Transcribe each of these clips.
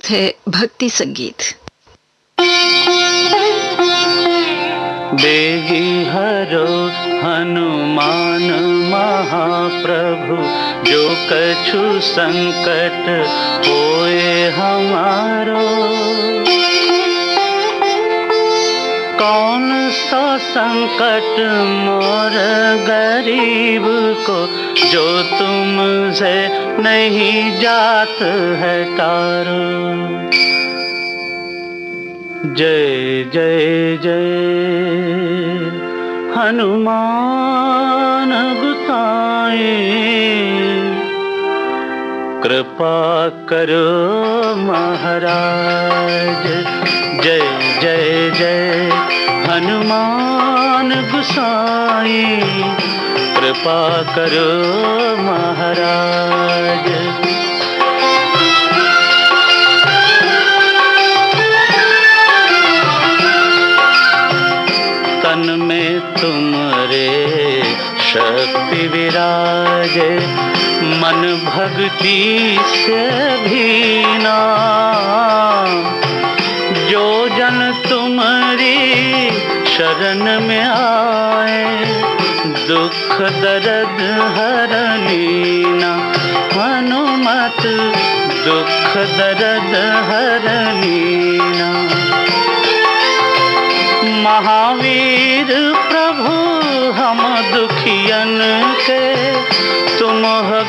प्रस्तुत है भक्ति संगीत। बेगी हरो हनुमान महाप्रभु, जो कछु संकट होए हमारो। कौन सा संकट मोर गरीब को, जो तुमसे नहीं जात है तारो। जय जय जय हनुमान गोसाई, कृपा करो महाराज। जय जय जय हनुमान गोसाई, कृपा करो महाराज। तन में तुमरे शक्ति विराजे, मन भक्ति से भीना। जो जन तुम्हारी शरण में आए, दुख दर्द हर लीना। हनुमत दुख दर्द हर लीना। महावीर प्रभु हम दुखियन के, तुम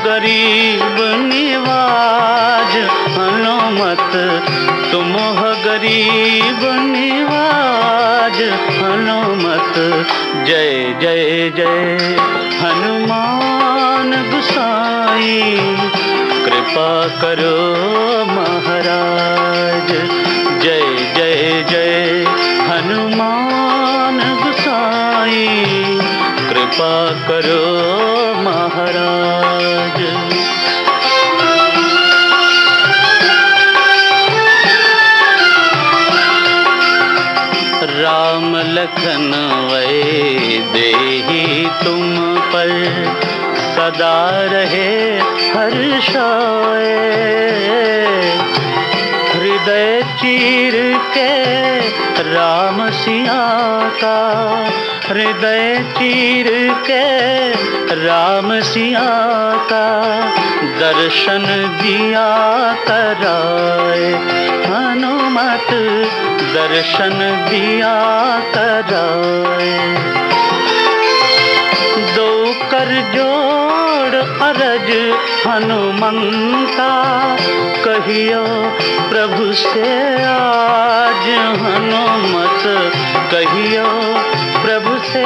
गरीब निवाज। हनुमत तुम गरीब निवाज। हनुमत जय जय जय हनुमान गोसाई, कृपा करो महाराज। जय जय जय हनुमान गोसाई, कृपा करो महाराज। राम लखन वै देहि तुम पर, सदा रहे हर्षाए। हृदय चीर के राम सिया का, हृदय चीर के राम सिया का, दर्शन दिया कराए। हनुमत दर्शन दिया कराए। दो कर जोड़ अरज हनुमंता, कहियो प्रभु से आज। हनुमत कहियो प्रभु से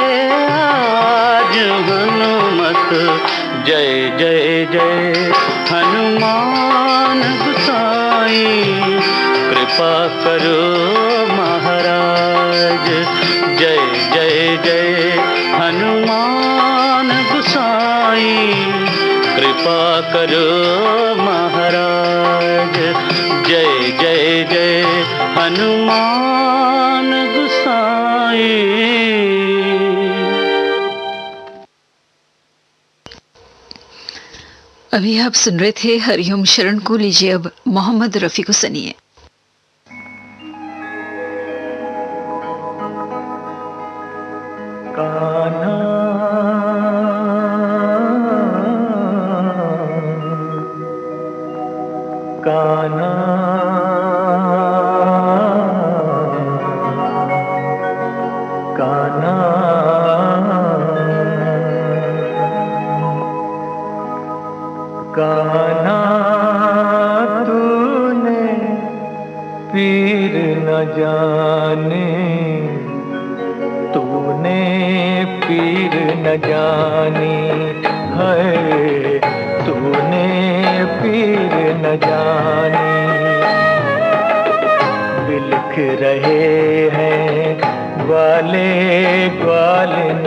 आज। हनुमत जय जय जय हनुमान गोसाई, कृपा करो महाराज। जय जय जय हनुमान गोसाई, कृपा करो महाराज। जय जय जय हनुमान गोसाई। अभी आप सुन रहे थे हरिओम शरण को। लीजिए अब मोहम्मद रफी को सुनिए। कान्हा कान्हा कान्हा, कान्हा तूने पीर न जाने, तूने पीर न जानी है। तूने पीर न जानी। बिलख रहे हैं ग्वाले ग्वालिन,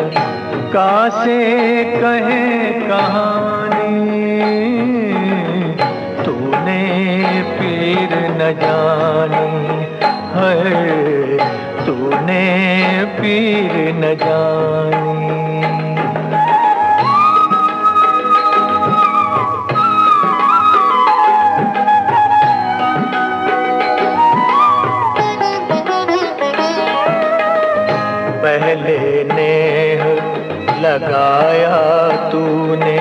कासे कहे कहानी। तूने पीर न जानी है, तूने पीर न जानी। लगाया तूने,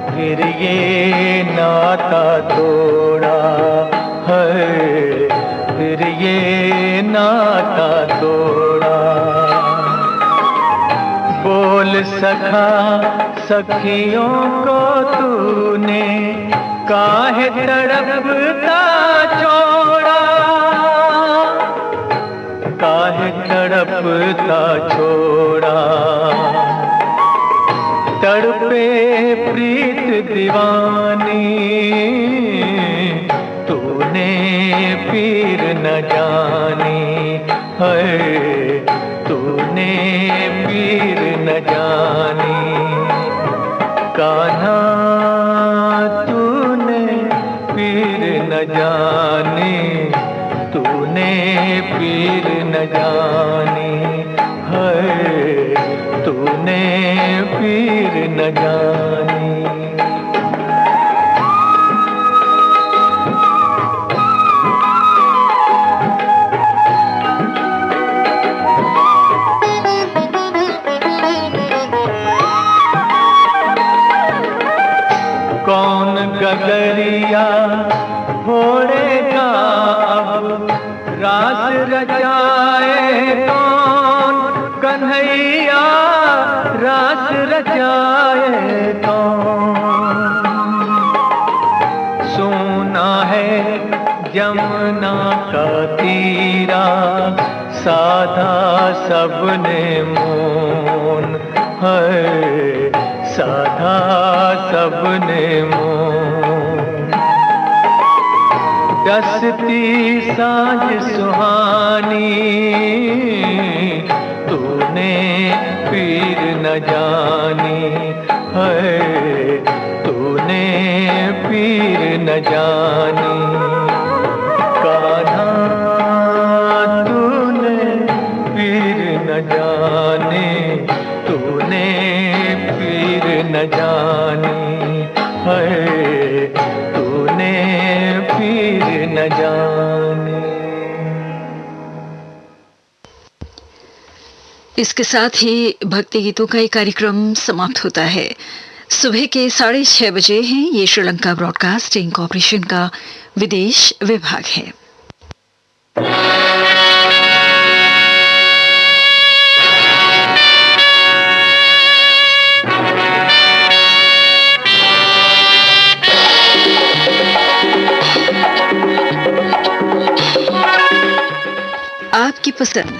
फिर ये नाता तोड़ा है, फिर ये नाता तोड़ा। बोल सखा सखियों को तूने काहे तड़पता छोड़ा, काहे तड़पता छोड़ा। तड़पे प्रीत दीवानी, तूने पीर न जानी है, तूने पीर न जानी। कान्हा तूने पीर न जानी, तूने पीर न जानी है, तूने पीर न जानी। कौन गगरिया फोड़ेगा अब रास रचाए कौन, कन्हैया रास रचाए कौन। सुना है जमुना का तीरा, साधा सबने मोन है, साधा सबने मोन। दसती सांझ सुहानी, तूने पीर न जानी है, तूने पीर न जानी। कान्हा तूने पीर न जानी, तूने पीर न जानी है, तूने पीर न जानी। इसके साथ ही भक्ति गीतों का ये कार्यक्रम समाप्त होता है। सुबह के 6:30 बजे हैं। ये श्रीलंका ब्रॉडकास्टिंग कॉरपोरेशन का विदेश विभाग है। आपकी पसंद।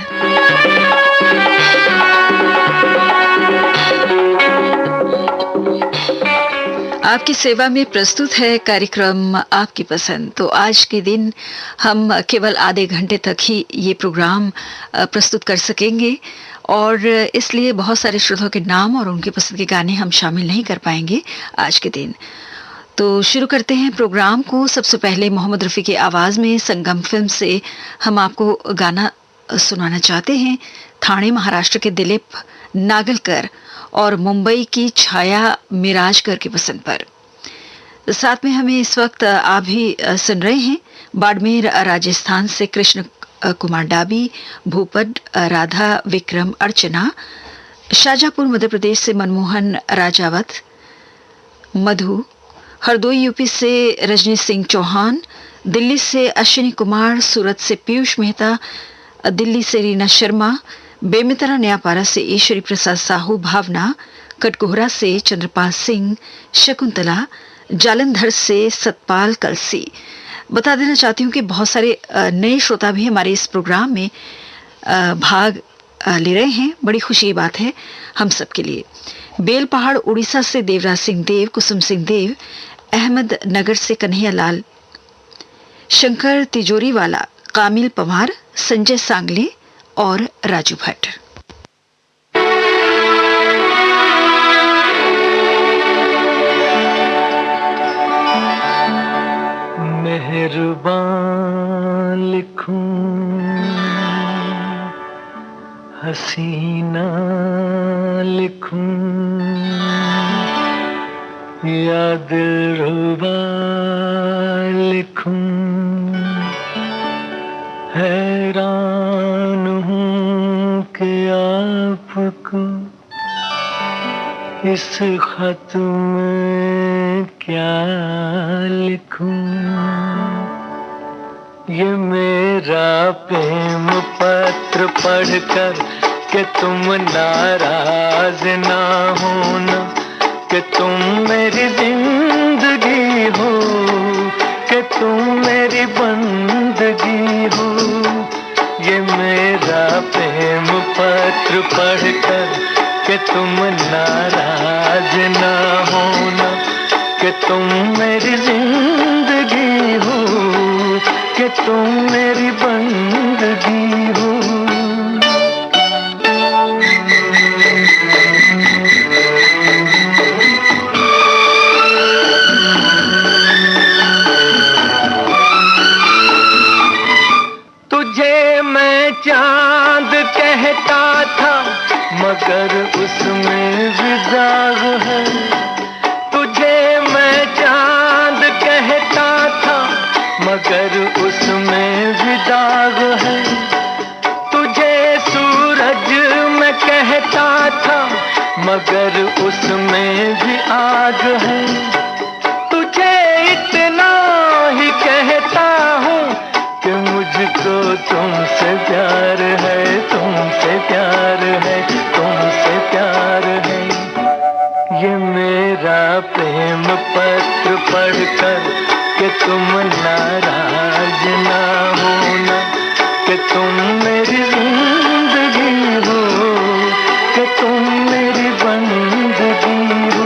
आपकी सेवा में प्रस्तुत है कार्यक्रम आपकी पसंद। तो आज के दिन हम केवल आधे घंटे तक ही ये प्रोग्राम प्रस्तुत कर सकेंगे और इसलिए बहुत सारे श्रोताओं के नाम और उनकी पसंद के गाने हम शामिल नहीं कर पाएंगे आज के दिन। तो शुरू करते हैं प्रोग्राम को। सबसे पहले मोहम्मद रफ़ी की आवाज़ में संगम फिल्म से हम आपको गाना सुनाना चाहते हैं। ठाणे महाराष्ट्र के दिलीप नागलकर और मुंबई की छाया मिराजकर की पसंद पर। साथ में हमें इस वक्त आप भी सुन रहे हैं बाड़मेर राजस्थान से कृष्ण कुमार डाबी, भूपत, राधा, विक्रम, अर्चना, शाजापुर मध्य प्रदेश से मनमोहन राजावत, मधु, हरदोई यूपी से रजनी सिंह चौहान, दिल्ली से अश्विनी कुमार, सूरत से पीयूष मेहता, दिल्ली से रीना शर्मा, बेमितरा नयापारा से ईश्वरी प्रसाद साहू, भावना, कटकोहरा से चंद्रपाल सिंह, शकुंतला, जालंधर से सतपाल कलसी। बता देना चाहती हूँ कि बहुत सारे नए श्रोता भी हमारे इस प्रोग्राम में भाग ले रहे हैं। बड़ी खुशी की बात है हम सब के लिए। बेल पहाड़ उड़ीसा से देवराज सिंह देव, कुसुम सिंह देव, अहमद नगर से कन्हैया लाल, शंकर तिजोरी वाला, कामिल पवार, संजय सांगले और राजू भट्ट। मेहरबान लिखूं, हसीना लिखूं, या दिलरुबा लिखूं, हैरान हूँ कि आपको इस खत में क्या लिखूं, ये मेरा प्रेम पत्र पढ़कर कि तुम नाराज ना होना, कि तुम मेरी जिंदगी हो, कि तुम मेरी बंदगी हो। ये मेरा प्रेम पत्र पढ़कर कि तुम नाराज ना होना, कि तुम मेरी जिंदगी हो, कि तुम मेरी बंदगी हो। तुझे मैं चांद कहता था मगर उसमें भी दाग है, तुझे मैं चांद कहता था मगर उसमें भी दाग है। तुझे सूरज मैं कहता था मगर उसमें भी आग है। तुझे इतना ही कहता हूँ कि मुझको तुमसे प्यार है, तुमसे प्यार है, तुमसे प्यार है। ये मेरा प्रेम पत्र पढ़कर कि तुम नाराज ना होना, कि तुम मेरी जिंदगी हो, कि तुम मेरी बंदगी हो।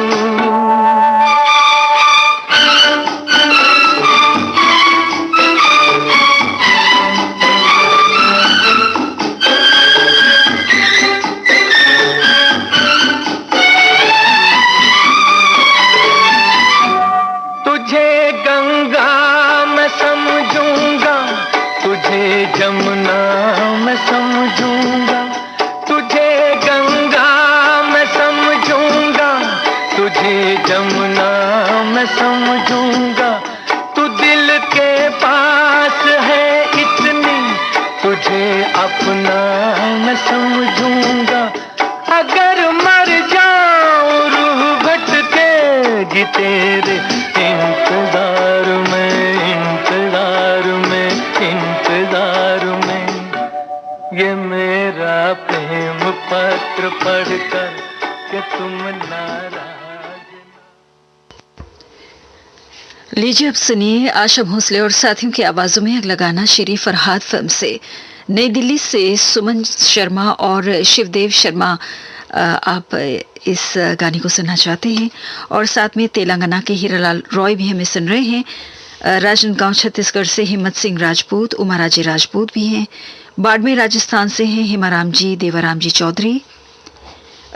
जमुना मैं समझूंगा, तुझे गंगा मैं समझूंगा, तुझे जमुना मैं समझूंगा। तू दिल के पास है इतनी, तुझे अपना मैं समझूंगा। अगर मर जाऊं रूह भटकेगी तेरे इंतजार में, इंतजार में, इंतजार में। ये मेरा प्रेम पत्र पढ़कर कि तुम नाराज। लीजिए अब सुनिए आशा भोसले और साथियों की आवाजों में अगला गाना श्री फरहाद फिल्म से। नई दिल्ली से सुमन शर्मा और शिवदेव शर्मा आप इस गाने को सुनना चाहते हैं, और साथ में तेलंगाना के हीरालाल रॉय भी हमें सुन रहे हैं। राजनांदगांव छत्तीसगढ़ से हिम्मत सिंह राजपूत, उमाराजी राजपूत भी हैं। बाड़मेर राजस्थान से हैं हिमाराम जी, देवाराम जी चौधरी।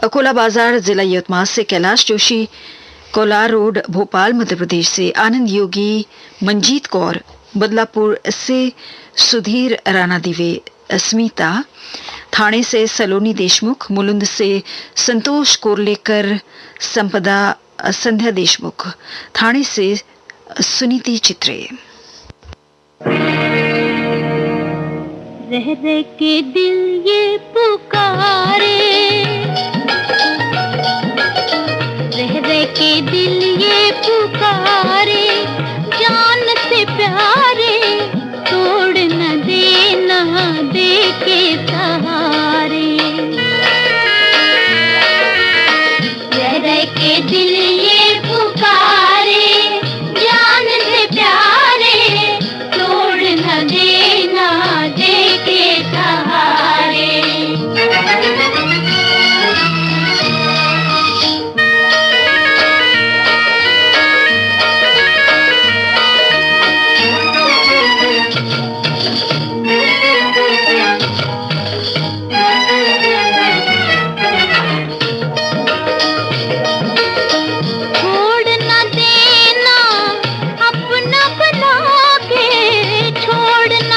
अकोला बाजार जिला यवतमाल से कैलाश जोशी। कोलार रोड भोपाल मध्य प्रदेश से आनंद योगी, मंजीत कौर। बदलापुर से सुधीर राणा दिवे, अस्मिता। थाने से सलोनी देशमुख। मुलुंद से संतोष कोरलेकर, संपदा, संध्या देशमुख। थाने से सुनीति चित्रे। रह रह के दिल ये पुकारे, रह रह के दिल ये पुकारे, जान से प्यारे तोड़ न देना दे के सहारे। रह रह के दिल ये पुकारे, जान से प्यारे तोड़ न देना दे के सहारे। छोड़ न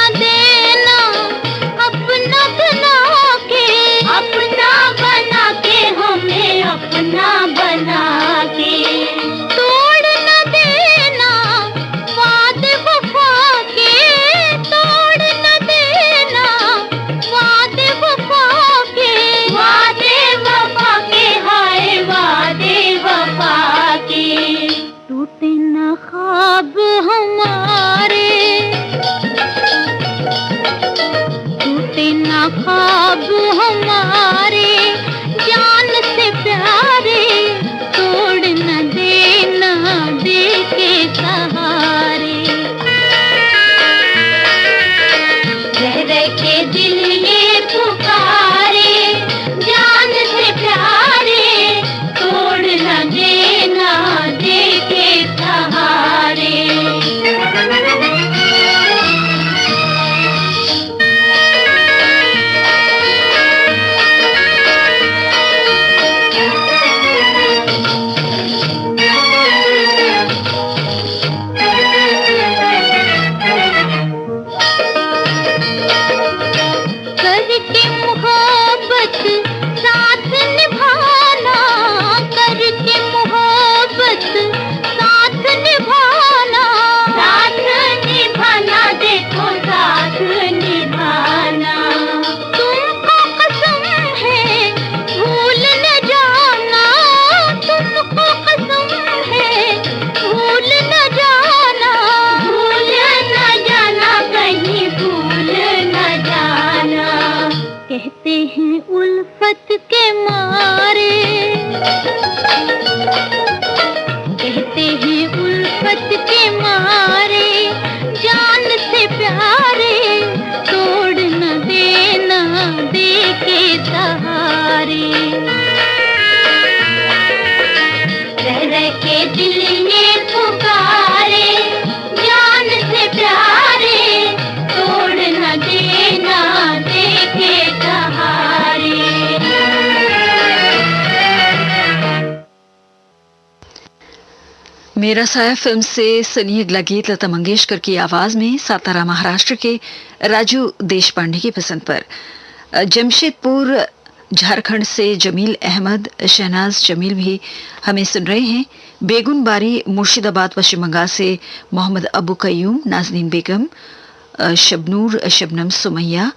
मेरा साया फिल्म से सुनिए अगला गीत लता मंगेशकर की आवाज में सातारा महाराष्ट्र के राजू देशपांडे की पसंद पर। जमशेदपुर झारखंड से जमील अहमद शहनाज जमील भी हमें सुन रहे हैं। बेगुनबारी मुर्शिदाबाद पश्चिम बंगाल से मोहम्मद अबू कयूम, नाजनीन बेगम, शबनूर, शबनम, सुमैया,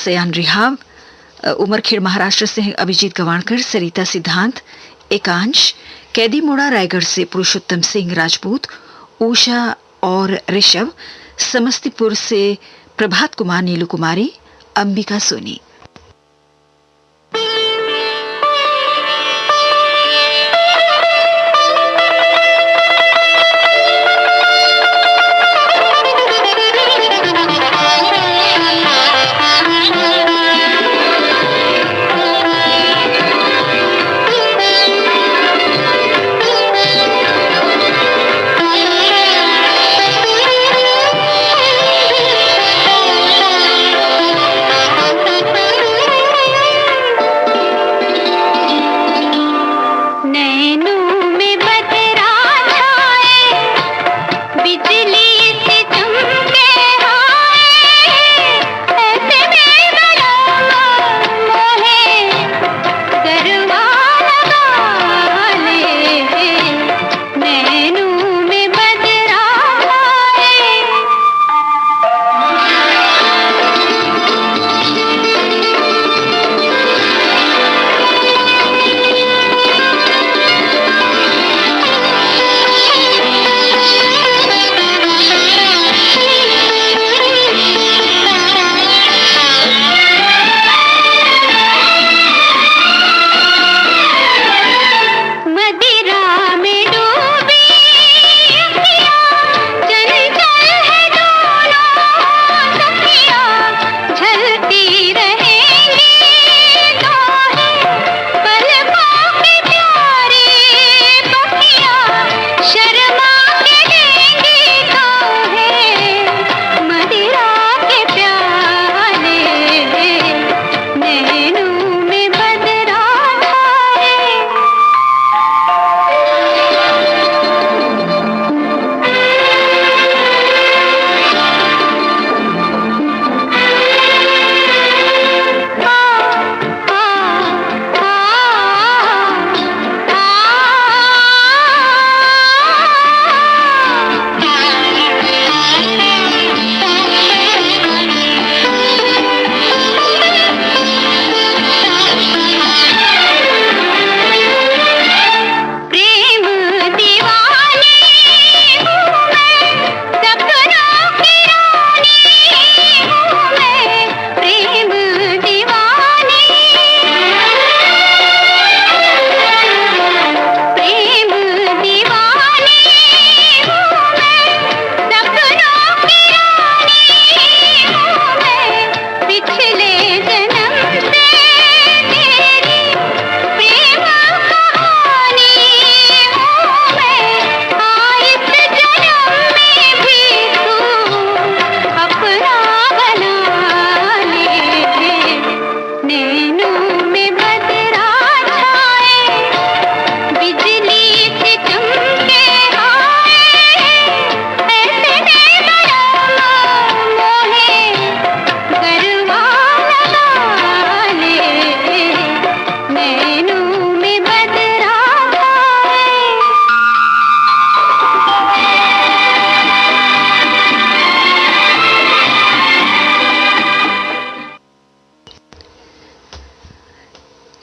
सयान रिहाब, उमरखेड़ महाराष्ट्र से अभिजीत गवाणकर, सरिता सिद्धांत, एकांश, कैदी मोड़ा रायगढ़ से पुरुषोत्तम सिंह राजपूत, उषा और ऋषभ, समस्तीपुर से प्रभात कुमार, नीलू कुमारी, अंबिका सोनी।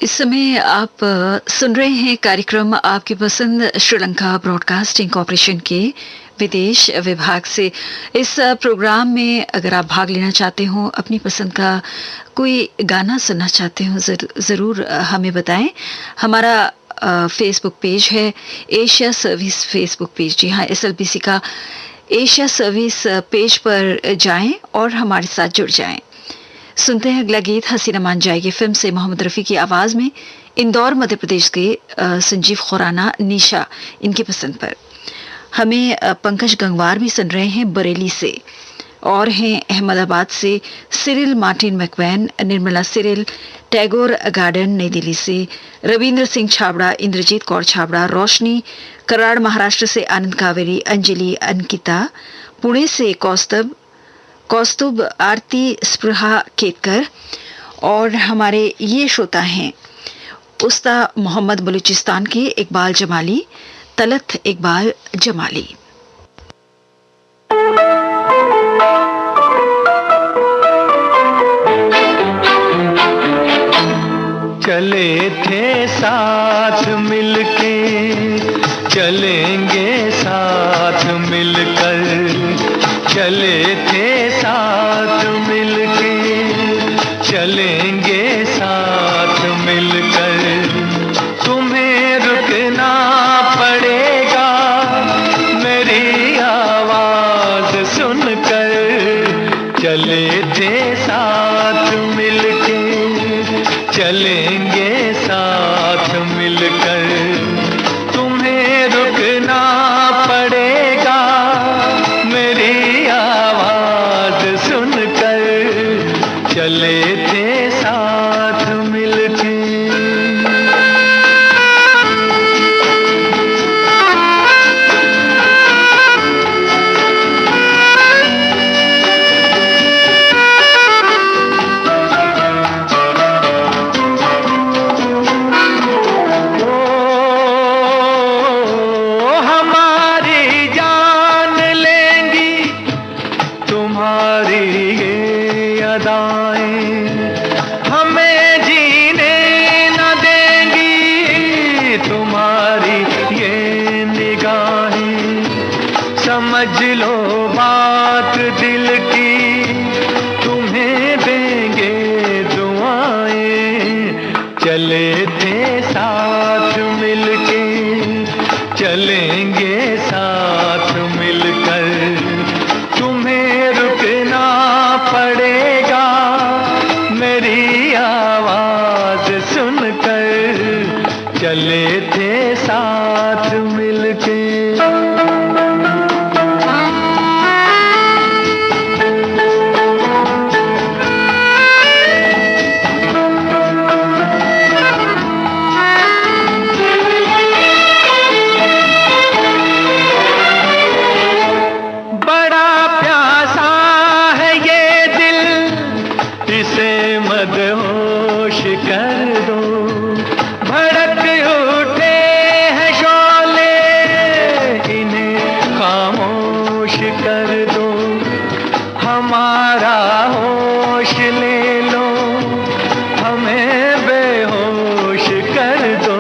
इस समय आप सुन रहे हैं कार्यक्रम आपकी पसंद श्रीलंका ब्रॉडकास्टिंग कॉरपोरेशन के विदेश विभाग से। इस प्रोग्राम में अगर आप भाग लेना चाहते हो, अपनी पसंद का कोई गाना सुनना चाहते हो, ज़रूर हमें बताएं। हमारा फेसबुक पेज है एशिया सर्विस फेसबुक पेज। जी हाँ, SLBC का एशिया सर्विस पेज पर जाएं और हमारे साथ जुड़ जाएं। सुनते हैं अगला गीत हसीना मान जाएगी फिल्म से मोहम्मद रफ़ी की आवाज़ में, इंदौर मध्य प्रदेश के संजीव खुराना, निशा इनकी पसंद पर। हमें पंकज गंगवार भी सुन रहे हैं बरेली से। और हैं अहमदाबाद से Cyril Martin Macwan, Nirmala Cyril, Tagore garden नई दिल्ली से रविंद्र सिंह छाबड़ा, इंद्रजीत कौर छाबड़ा, रोशनी कराड़ महाराष्ट्र से आनंद कावेरी, अंजलि, अंकिता पुणे से कौस्तुभ, आरती स्पृहा केतकर। और हमारे ये श्रोता हैं उस्ता मोहम्मद बलूचिस्तान के इकबाल जमाली, तलत इकबाल जमाली। चले थे साथ मिलके, चलेंगे साथ मिलकर, चले थे साथ मिलके, चलेंगे साथ मिलकर, तुम्हें रुकना पड़ेगा मेरी आवाज सुनकर, चले थे साथ मिलके, चलेंगे साथ मिलकर, तुम्हें रुकना पड़ेगा मेरी आवाज सुनकर, चले थे साथ मिलके। समझ लो बात दिल की, तुम्हें देंगे दुआएं, चले थे साथ मिलके, चलेंगे साथ मिलकर, तुम्हें रुकना पड़ेगा मेरी आवाज सुनकर, चले थे साथ मिलके। मदहोश कर दो, भड़क उठे हैं शोले, इन्हें खामोश कर दो, हमारा होश ले लो, हमें बेहोश कर दो,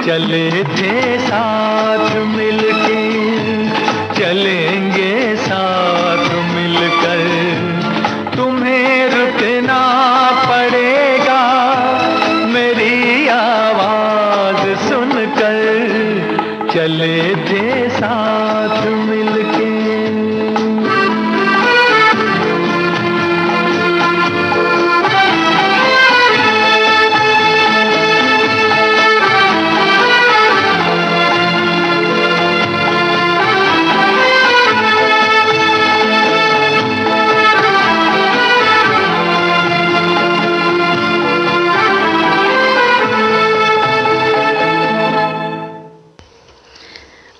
चले थे साथ मिलके, चलेंगे साथ मिलकर, तुम्हें रुकना पड़ेगा मेरी आवाज सुनकर, चले थे साथ मिलके।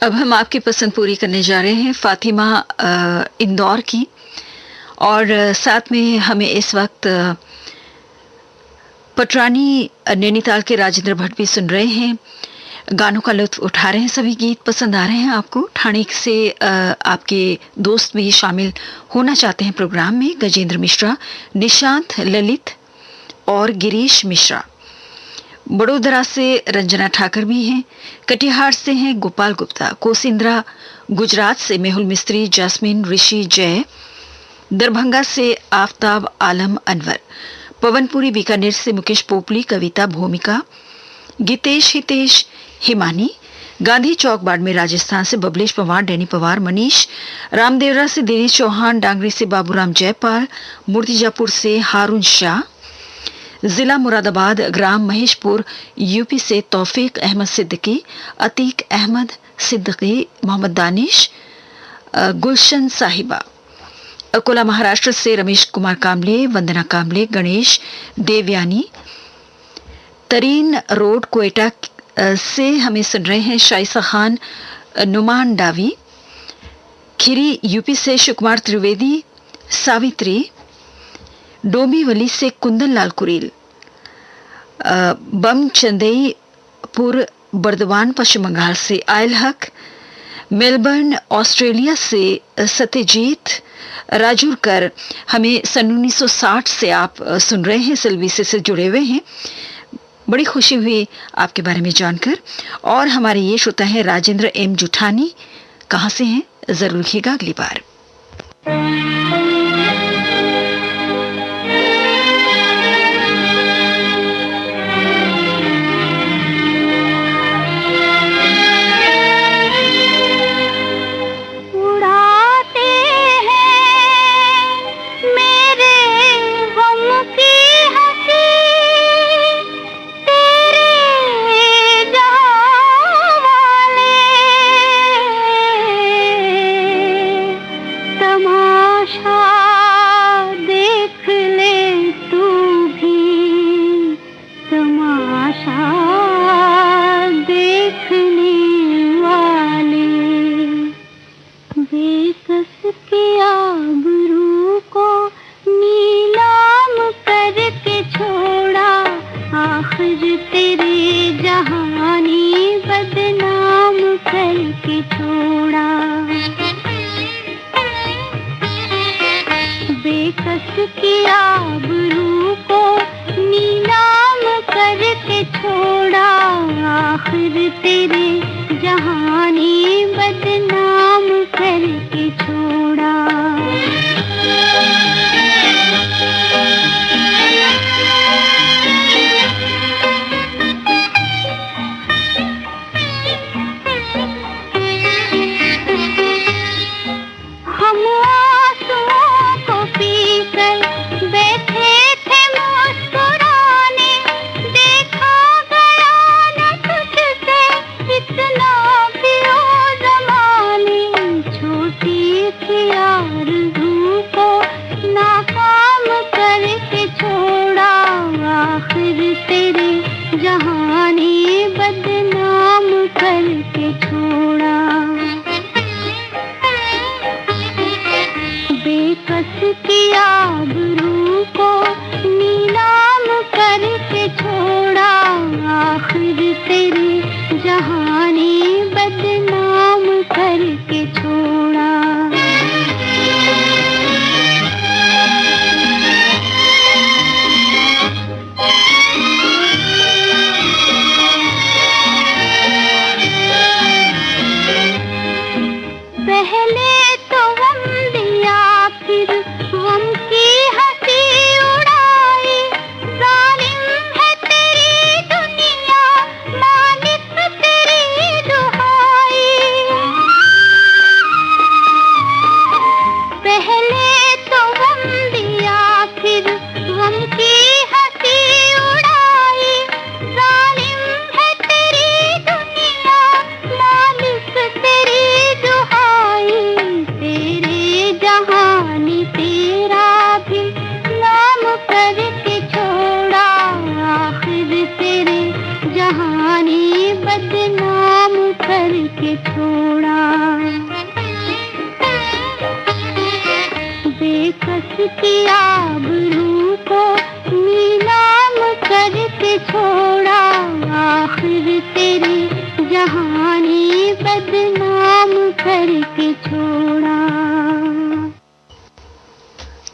अब हम आपकी पसंद पूरी करने जा रहे हैं फातिमा इंदौर की, और साथ में हमें इस वक्त पटरानी नैनीताल के राजेंद्र भट्ट भी सुन रहे हैं, गानों का लुत्फ उठा रहे हैं। सभी गीत पसंद आ रहे हैं आपको। ठाणे से आपके दोस्त भी शामिल होना चाहते हैं प्रोग्राम में, गजेंद्र मिश्रा, निशांत, ललित और गिरीश मिश्रा। बड़ोदरा से रंजना ठाकर भी हैं, कटिहार से हैं गोपाल गुप्ता, कोसिंद्रा गुजरात से मेहुल मिस्त्री, जास्मिन, ऋषि, जय, दरभंगा से आफ्ताब आलम अनवर, पवनपुरी बीकानेर से मुकेश पोपली, कविता, भूमिका, गीतेश, हितेश, हिमानी, गांधी चौक बाड़मेर राजस्थान से बबलेश पवार, डैनी पवार, मनीष, रामदेवरा से दिनेश चौहान, डांगरी से बाबूराम जयपाल, मूर्तिजापुर से हारून शाह, जिला मुरादाबाद, ग्राम महेशपुर यूपी से तौफीक अहमद सिद्दीकी, अतीक अहमद सिद्दीकी, मोहम्मद दानिश, गुलशन साहिबा, अकोला महाराष्ट्र से रमेश कुमार कामले, वंदना कामले, गणेश देवयानी, तरीन रोड कोएटा से हमें सुन रहे हैं शाइसा खान, नुमान डावी, खीरी यूपी से शिवकुमार त्रिवेदी, सावित्री, डोंबिवली से कुंदन लाल कुरील, बम चंदेई पुर बर्दवान पश्चिम बंगाल से आयल हक, मेलबर्न ऑस्ट्रेलिया से सत्यजीत राजूरकर हमें सन 1960 से आप सुन रहे हैं, सिलवीसे से जुड़े हुए हैं। बड़ी खुशी हुई आपके बारे में जानकर। और हमारे ये श्रोता है राजेंद्र एम जुठानी, कहाँ से हैं जरूर लिखिएगा अगली बार।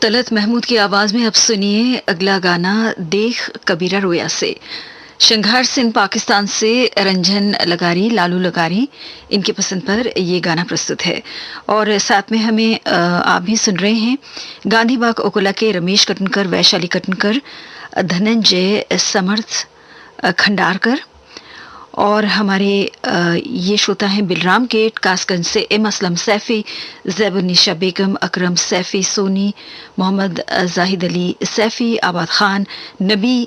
तलत महमूद की आवाज में अब सुनिए अगला गाना देख कबीरा रोया से। शंघार सिंह पाकिस्तान से रंजन लगारी, लालू लगारी, इनकी पसंद पर ये गाना प्रस्तुत है। और साथ में हमें आप भी सुन रहे हैं गांधी बाग ओकोला के रमेश कटनकर, वैशाली कटनकर, धनंजय समर्थ खंडारकर, और हमारे ये श्रोता हैं बिलराम गेट कासगंज से एम असलम सैफी, जैबुन्निशा बेगम, अकरम सैफी, सोनी, मोहम्मद जाहिद अली सैफी, आबाद खान, नबी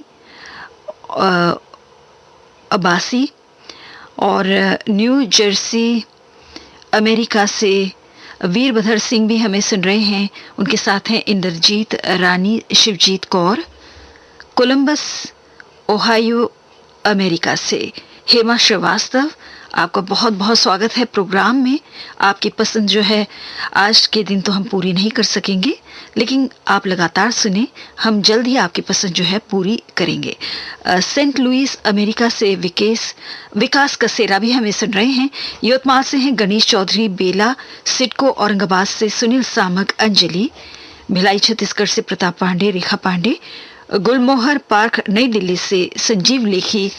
अब्बासी, और न्यू जर्सी अमेरिका से वीरभद्र सिंह भी हमें सुन रहे हैं। उनके साथ हैं Inderjit Rani, Shivjit Kaur, Columbus Ohio America से हेमा श्रीवास्तव। आपका बहुत बहुत स्वागत है प्रोग्राम में। आपकी पसंद जो है आज के दिन तो हम पूरी नहीं कर सकेंगे, लेकिन आप लगातार सुने, हम जल्द ही आपकी पसंद जो है पूरी करेंगे। सेंट लुइस अमेरिका से विकास कसेरा भी हमें सुन रहे हैं। यवतमाल से हैं गणेश चौधरी, बेला सिडको औरंगाबाद से सुनील सामक, अंजलि भिलाई छत्तीसगढ़ से प्रताप पांडे, रेखा पांडे, गुलमोहर पार्क नई दिल्ली से संजीव लेखी,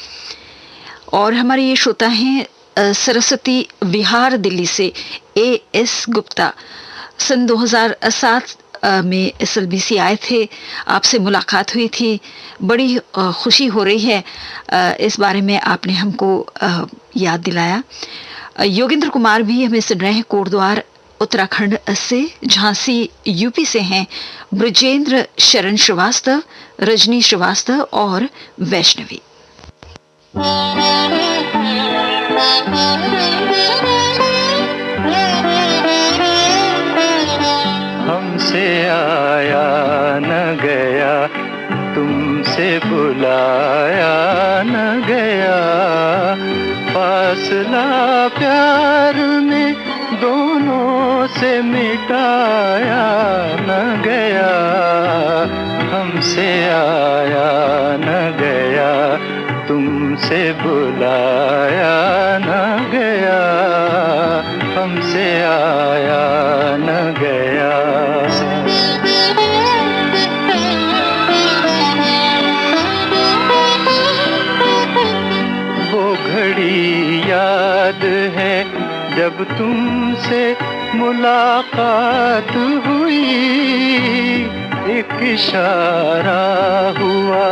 और हमारे ये श्रोता हैं सरस्वती विहार दिल्ली से एएस गुप्ता। सन 2007 में SLBC आए थे, आपसे मुलाकात हुई थी, बड़ी खुशी हो रही है इस बारे में आपने हमको याद दिलाया। योगेंद्र कुमार भी हमें सुन रहे हैं कोटद्वार उत्तराखंड से। झांसी यूपी से हैं ब्रजेंद्र शरण श्रीवास्तव, रजनी श्रीवास्तव और वैष्णवी। हमसे आया न गया, तुमसे बुलाया न गया, फासला प्यार में दोनों से मिटाया न गया। हमसे आया न गया, तुमसे बुलाया न गया, हमसे आया न गया। वो घड़ी याद है जब तुमसे मुलाकात हुई, एक इशारा हुआ,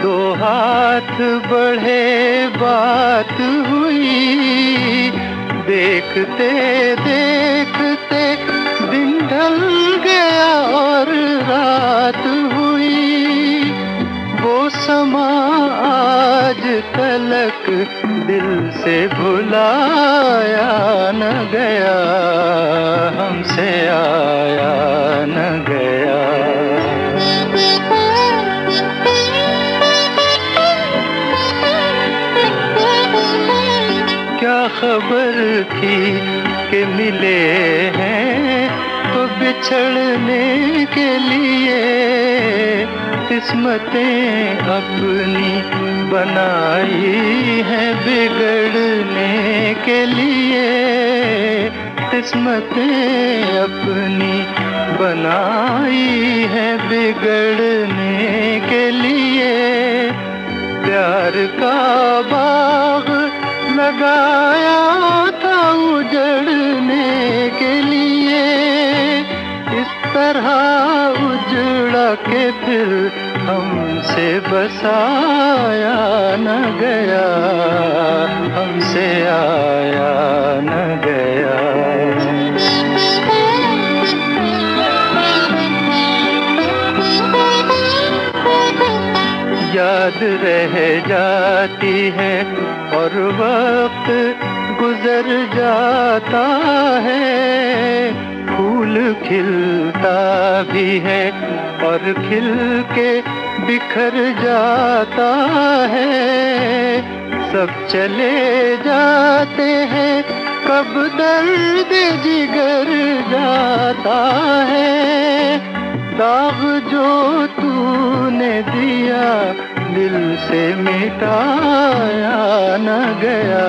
दो हाथ बढ़े, बात हुई। देखते देखते दिन ढल गया और रात हुई। वो समा आज तलक दिल से भुलाया न गया, हमसे आया न गया। क्या खबर थी कि मिले हैं तो बिछड़ने के लिए, किस्मतें अपनी बनाई हैं बिगड़ने के लिए, किस्मतें अपनी बनाई हैं बिगड़ने के लिए। प्यार का बाग लगाया था उजड़ने के लिए, इस तरह उजड़ा के फिर हमसे बसाया न गया, हमसे आया न गया। याद रह जाती है और वक्त गुजर जाता है, फूल खिलता भी है और खिल के बिखर जाता है। सब चले जाते हैं, कब दर्द जिगर जाता है। दाग जो तूने दिया दिल से मिटाया न गया,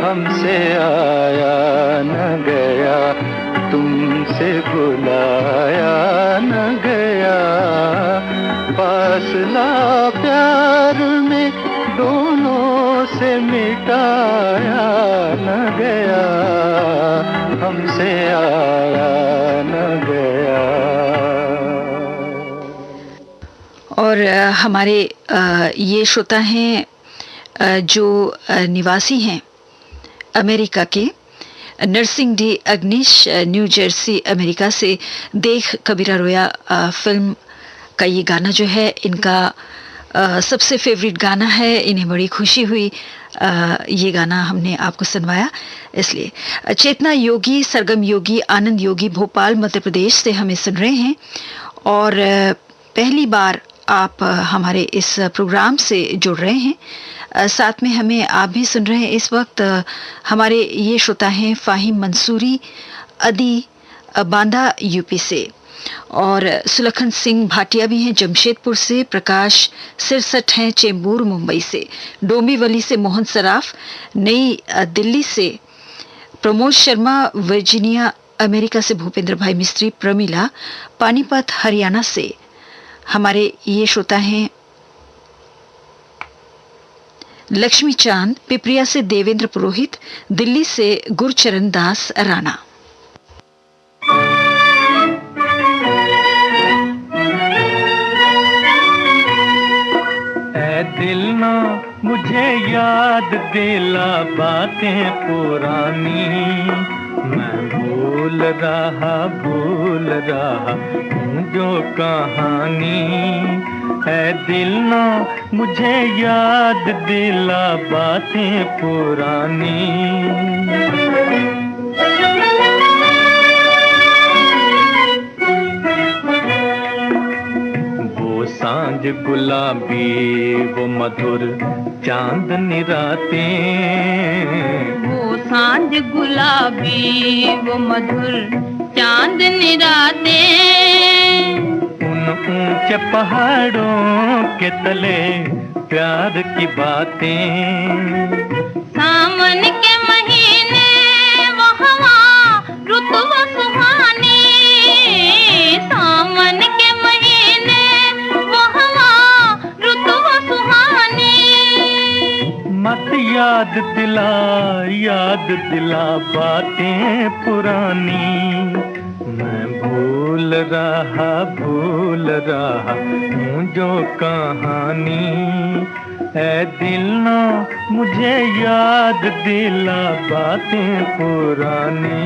हमसे आया न गया, तुमसे बुलाया न गया। फासला प्यार में दोनों से मिटाया न गया, हमसे आया न गया। और हमारे ये श्रोता हैं जो निवासी हैं अमेरिका के, नरसिंह डी अग्निश, न्यू जर्सी अमेरिका से। देख कबीरा रोया फिल्म का ये गाना जो है इनका सबसे फेवरेट गाना है, इन्हें बड़ी खुशी हुई ये गाना हमने आपको सुनवाया। इसलिए चेतना योगी, सरगम योगी, आनंद योगी भोपाल मध्य प्रदेश से हमें सुन रहे हैं और पहली बार आप हमारे इस प्रोग्राम से जुड़ रहे हैं। साथ में हमें आप भी सुन रहे हैं इस वक्त। हमारे ये श्रोता हैं फाहिम मंसूरी, अदी बांदा यूपी से, और सुलखन सिंह भाटिया भी हैं जमशेदपुर से, प्रकाश सिरसठ हैं चेंबूर मुंबई से, डोंबिवली से मोहन सराफ, नई दिल्ली से प्रमोद शर्मा, वर्जीनिया अमेरिका से भूपेंद्र भाई मिस्त्री, प्रमिला पानीपत हरियाणा से हमारे ये श्रोता हैं लक्ष्मी चांद, पिपरिया से देवेंद्र पुरोहित, दिल्ली से गुरचरण दास राणा। दिल ना मुझे याद दिला बातें पुरानी, मैं भूल रहा हूँ जो कहानी है। दिल ना मुझे याद दिला बातें पुरानी। सांझ गुलाबी वो मधुर चांदनी रातें, वो सांझ गुलाबी वो मधुर चांदनी रातें, उन ऊंचे पहाड़ों के तले प्यार की बातें, सावन के महीने वो हवा रुत वो सुहानी, सावन के महीने वो हवा रुत वो सुहानी। मत याद दिला बातें पुरानी, मैं भूल रहा हूँ जो कहानी है। दिल ना मुझे याद दिला बातें पुरानी।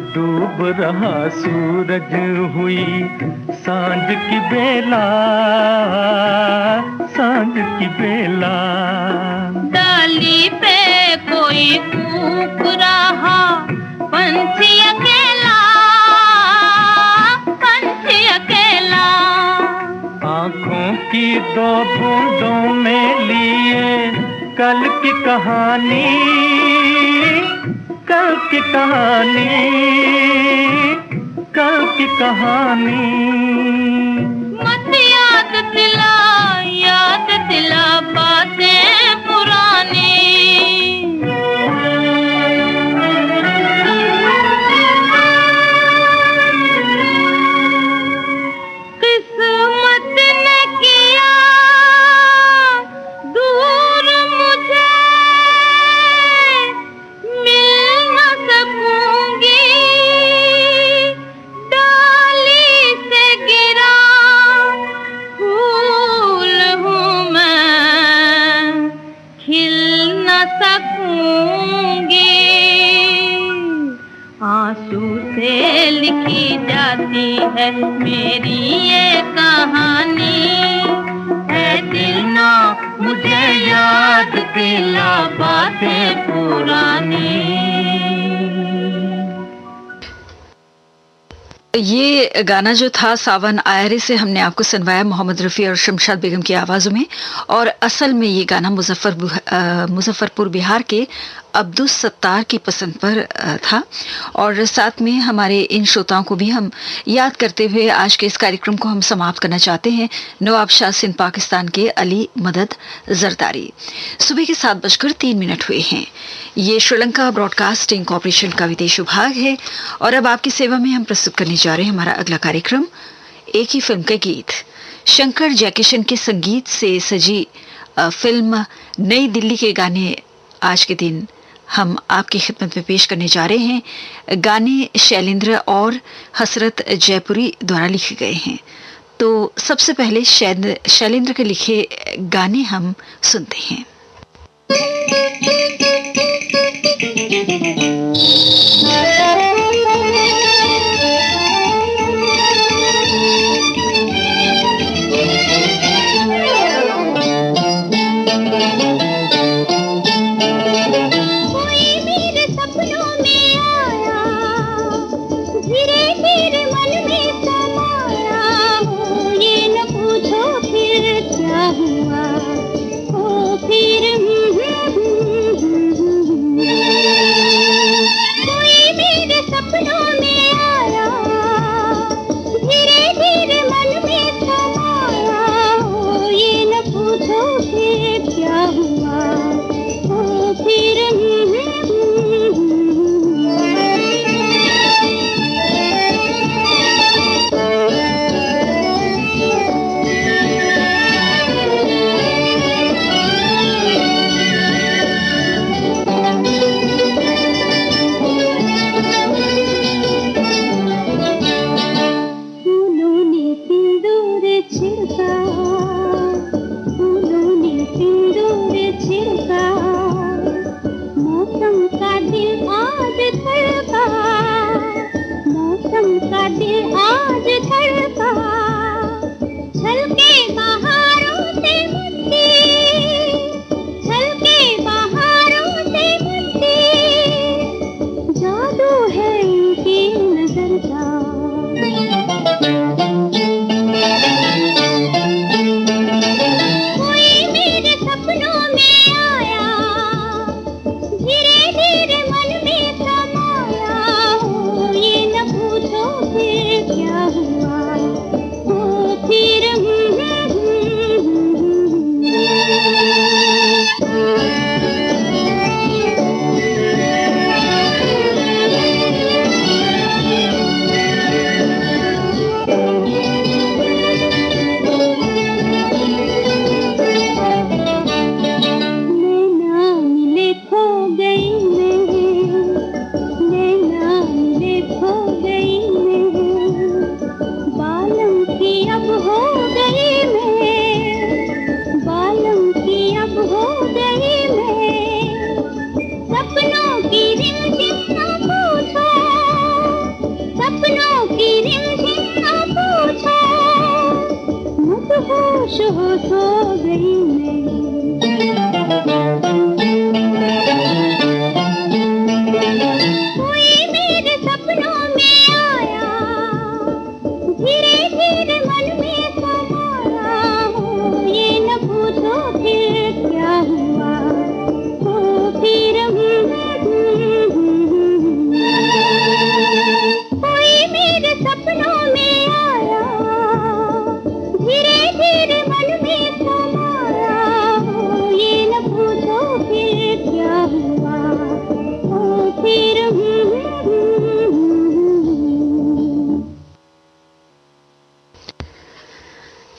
डूब रहा सूरज हुई सांझ की बेला, सांझ की बेला, डाली पे कोई कूक रहा पंछी अकेला, पंछी अकेला, आँखों की दो बूंदों में लिए कल की कहानी, कल की कहानी, कल की कहानी। मत याद दिला बातें पुरानी। किस्मत ने किया दूर मुझे, मिल न सकूंगी, डाली से गिरा फूल हूँ मैं, खिल न सकूंगी। आंसू से लिखी जाती है मेरी ये कहानी है। दिल ना मुझे याद दिला बातें पुरानी। ये गाना जो था सावन आयरे से हमने आपको सुनवाया मोहम्मद रफ़ी और शमशाद बेगम की आवाज़ों में, और असल में ये गाना मुजफ्फरपुर बिहार के अब्दुल सत्तार की पसंद पर था। और साथ में हमारे इन श्रोताओं को भी हम याद करते हुए आज के इस कार्यक्रम को हम समाप्त करना चाहते हैं। नवाब शाह सिंध पाकिस्तान के अली मदद जरदारी। सुबह के 7:03 हुए हैं। ये श्रीलंका ब्रॉडकास्टिंग कॉरपोरेशन का विदेश विभाग है और अब आपकी सेवा में हम प्रस्तुत करने जा रहे हैं हमारा अगला कार्यक्रम, एक ही फिल्म के गीत। शंकर जयकिशन के संगीत से सजी फिल्म नई दिल्ली के गाने आज के दिन हम आपकी खिदमत में पेश करने जा रहे हैं। गाने शैलेंद्र और हसरत जयपुरी द्वारा लिखे गए हैं। तो सबसे पहले शैलेंद्र के लिखे गाने हम सुनते हैं।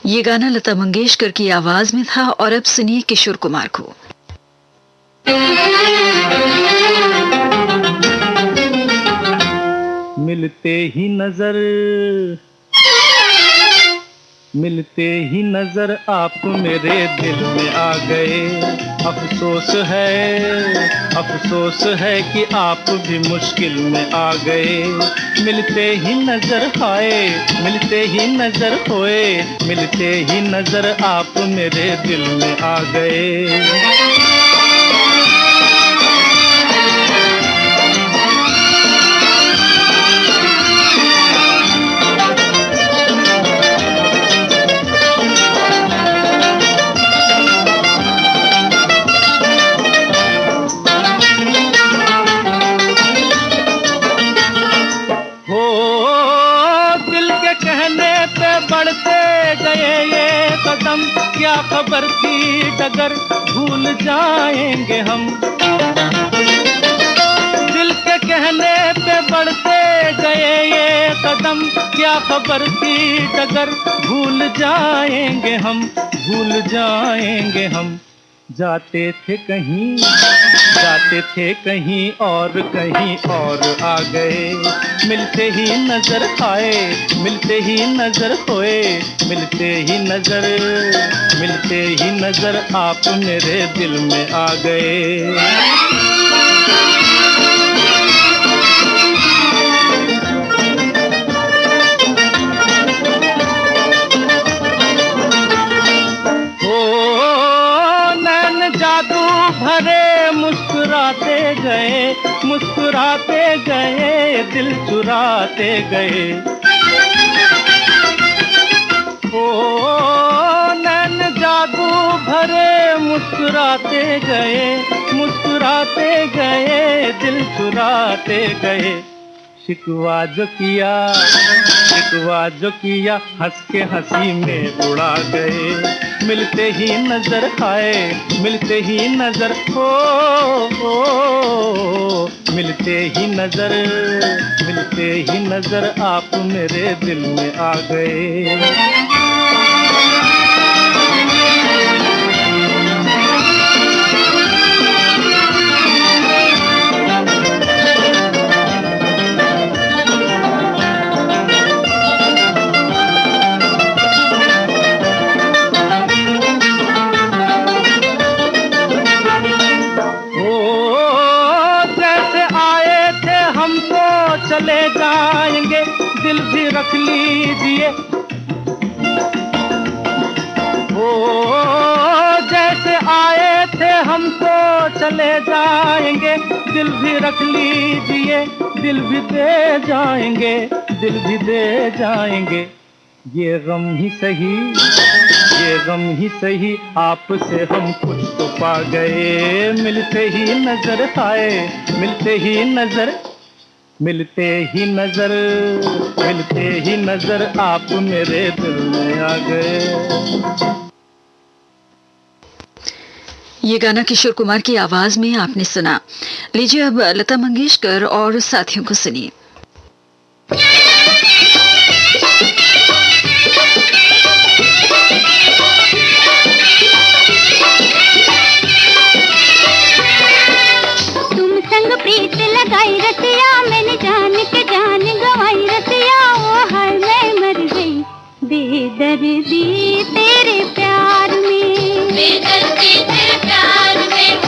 ये गाना लता मंगेशकर की आवाज में था और अब सुनिए किशोर कुमार को। मिलते ही नजर आप मेरे दिल में आ गए। अफसोस है कि आप भी मुश्किल में आ गए। मिलते ही नजर आए, मिलते ही नजर होए, मिलते ही नजर आप मेरे दिल में आ गए। क्या खबर थी डगर भूल जाएंगे हम। दिल के कहने पे बढ़ते गए ये कदम, क्या खबर थी डगर भूल जाएंगे हम, भूल जाएंगे हम। जाते थे कहीं और आ गए। मिलते ही नजर आए, मिलते ही नजर होए, मिलते ही नजर आप मेरे दिल में आ गए। भरे मुस्कुराते गए दिल चुराते गए। ओ नैन जादू भरे मुस्कुराते गए दिल चुराते गए। शिकवा जो किया हंस के हंसी में उड़ा गए। मिलते ही नजर आए, मिलते ही नजर मिलते ही नजर आप मेरे दिल में आ गए। चले जाएंगे दिल भी रख लीजिए। ओ जैसे आए थे हम तो चले जाएंगे, दिल भी रख लीजिए, दिल भी दे जाएंगे, दिल भी दे जाएंगे। ये गम ही सही आपसे हम कुछ तो पा गए। मिलते ही नजर आए, मिलते ही नजर आप मेरे दिल में आ गए। ये गाना किशोर कुमार की आवाज में आपने सुना। लीजिए अब लता मंगेशकर और साथियों को सुनिए। तुम संग प्रीत लगाई रतिया, मैंने जान के जान गवाई रतिया। ओ हाय मैं मर गई बेदर्दी तेरे प्यार में, बेदर्दी तेरे प्यार में, ओ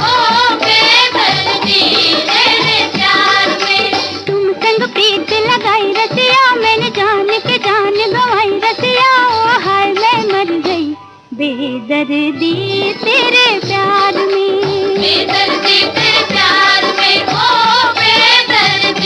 बेदर्दी तेरे प्यार में। तुम संग प्रीत लगाई रतिया, मैंने जान के जान गवाई रतिया। ओ हाय मैं मर गई बेदर्दी तेरे प्यार में, बेदर्दी तेरे प्यार में, ओ बेदर्दी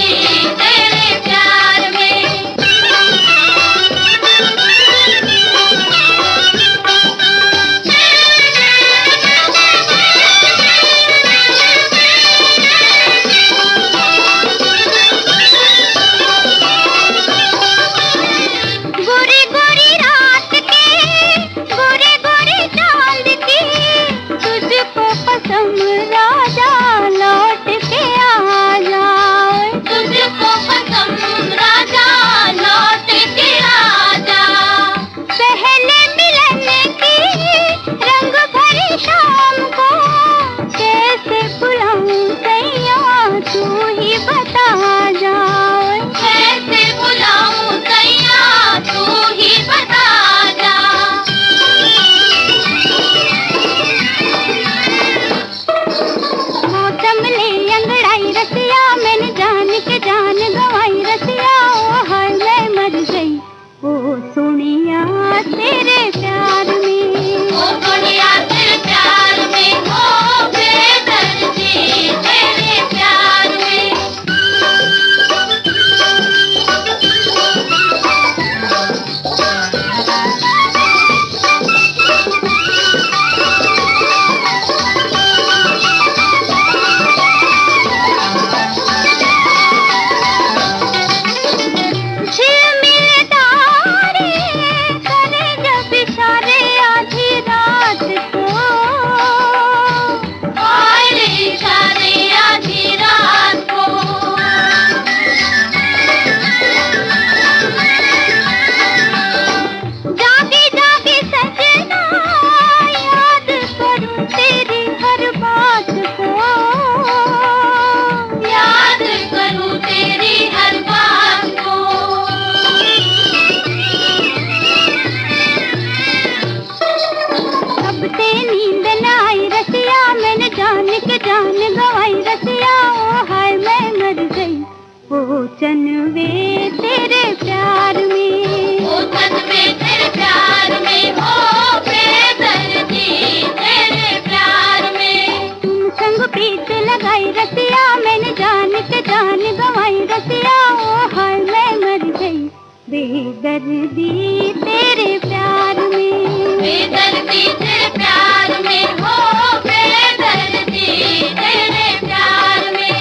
प्रीत लगाई रसिया, मैंने जान के जान गंवाई रसिया, ओ हाय मैं मर गई बेदर्दी तेरे प्यार में, बेदर्दी तेरे प्यार में, हो बेदर्दी तेरे प्यार में।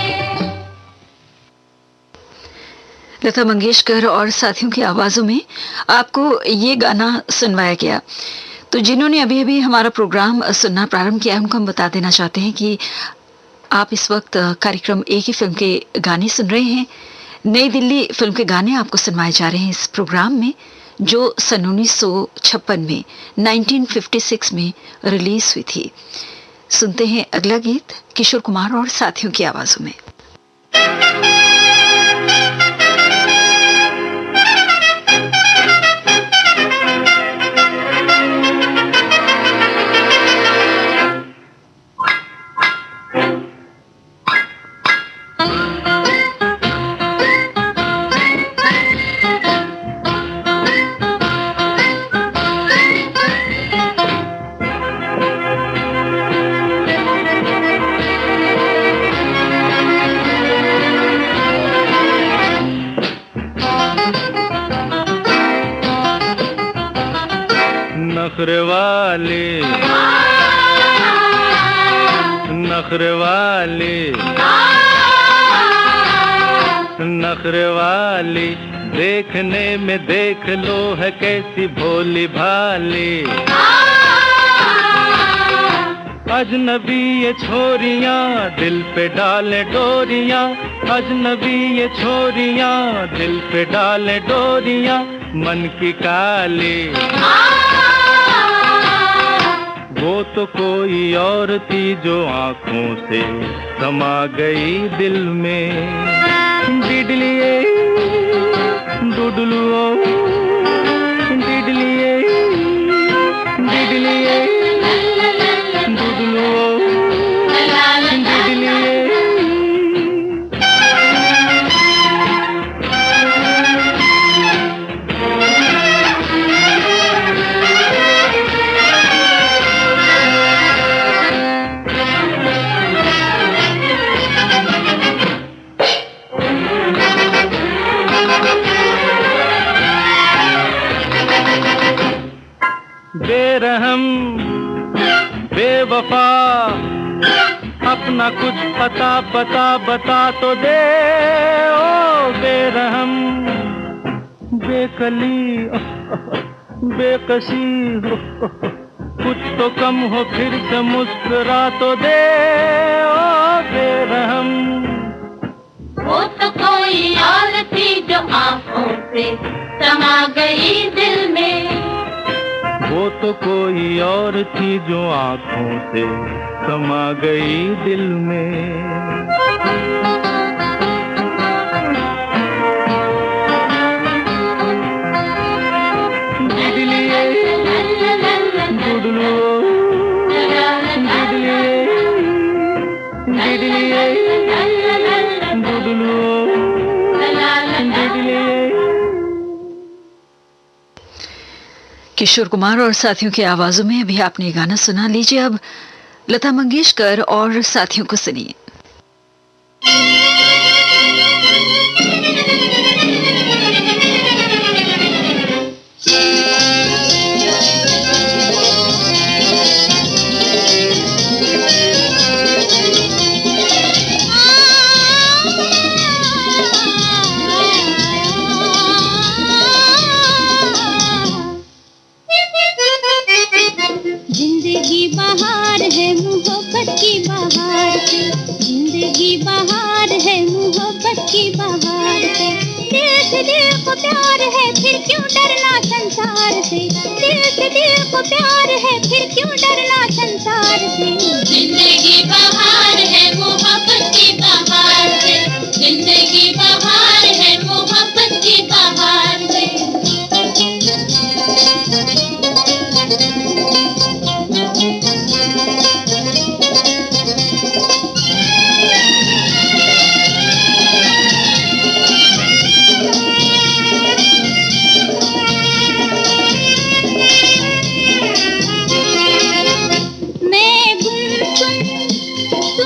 लता मंगेशकर और साथियों की आवाजों में आपको ये गाना सुनवाया गया। तो जिन्होंने अभी अभी हमारा प्रोग्राम सुनना प्रारंभ किया है उनको हम बता देना चाहते हैं कि आप इस वक्त कार्यक्रम एक ही फिल्म के गाने सुन रहे हैं। नई दिल्ली फिल्म के गाने आपको सुनवाए जा रहे हैं इस प्रोग्राम में, जो सन 1956 में 1956 में रिलीज हुई थी। सुनते हैं अगला गीत किशोर कुमार और साथियों की आवाजों में। नखरे वाली देखने में देख लो है कैसी भोली भाली, अजनबी ये छोरियां दिल पे डाले डोरियां, अजनबी ये छोरियां दिल पे डाले डोरियां, मन की काली वो तो कोई और थी जो आंखों से समा गई दिल में। डिडलिए डुडलुओ डिडलिए डिडलिए डुडलुओ डिडलिए। बेरहम बेवफा अपना कुछ पता पता बता तो दे, ओ बेरहम बेकली बेकसी कुछ तो कम हो फिर से मुस्कुरा तो दे, ओ बेरहम वो तो कोई और थी जो आंखों से समा गई दिल में, वो तो कोई और थी जो आंखों से समा गई दिल में। डिडलिए डुडलुओ डिडलिए डिडलिए डुडलुओ डिडलिए। किशोर कुमार और साथियों की आवाजों में अभी आपने गाना सुना। लीजिए अब लता मंगेशकर और साथियों को सुनिए। जिंदगी बहार है मोहब्बत की बहार से, जिंदगी बहार है मोहब्बत की बहार से, दिल से दिल को प्यार है फिर क्यों डरना संसार से, दिल से दिल को प्यार है फिर क्यों डरना संसार से। जिंदगी बहार है मोहब्बत की बहार से, जिंदगी बहार है मोहब्बत की बहार से। मैं गुमसुम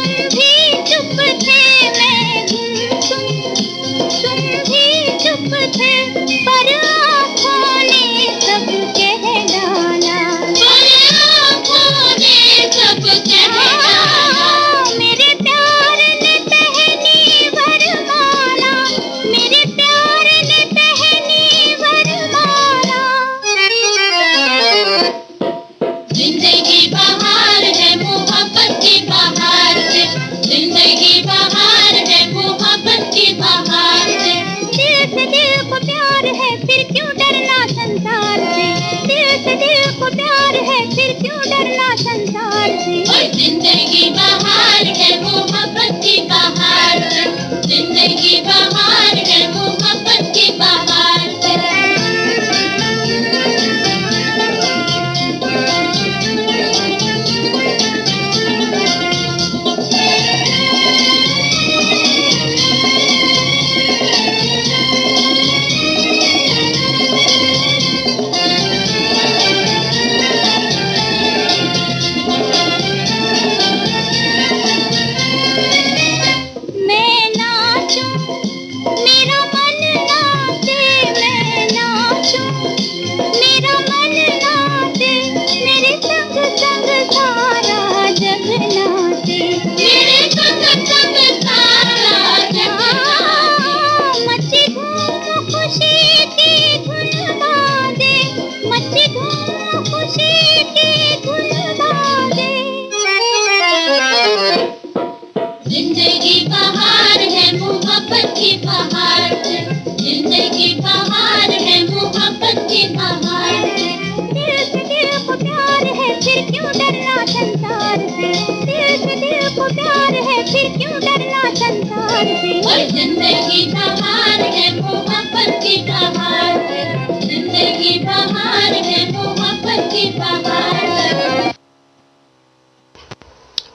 दिल से दिल को प्यार है, फिर क्यों डरना संसार से। और जिंदगी बहार है, मोहब्बत की बहार है, जिंदगी बहार है, मोहब्बत की बहार है।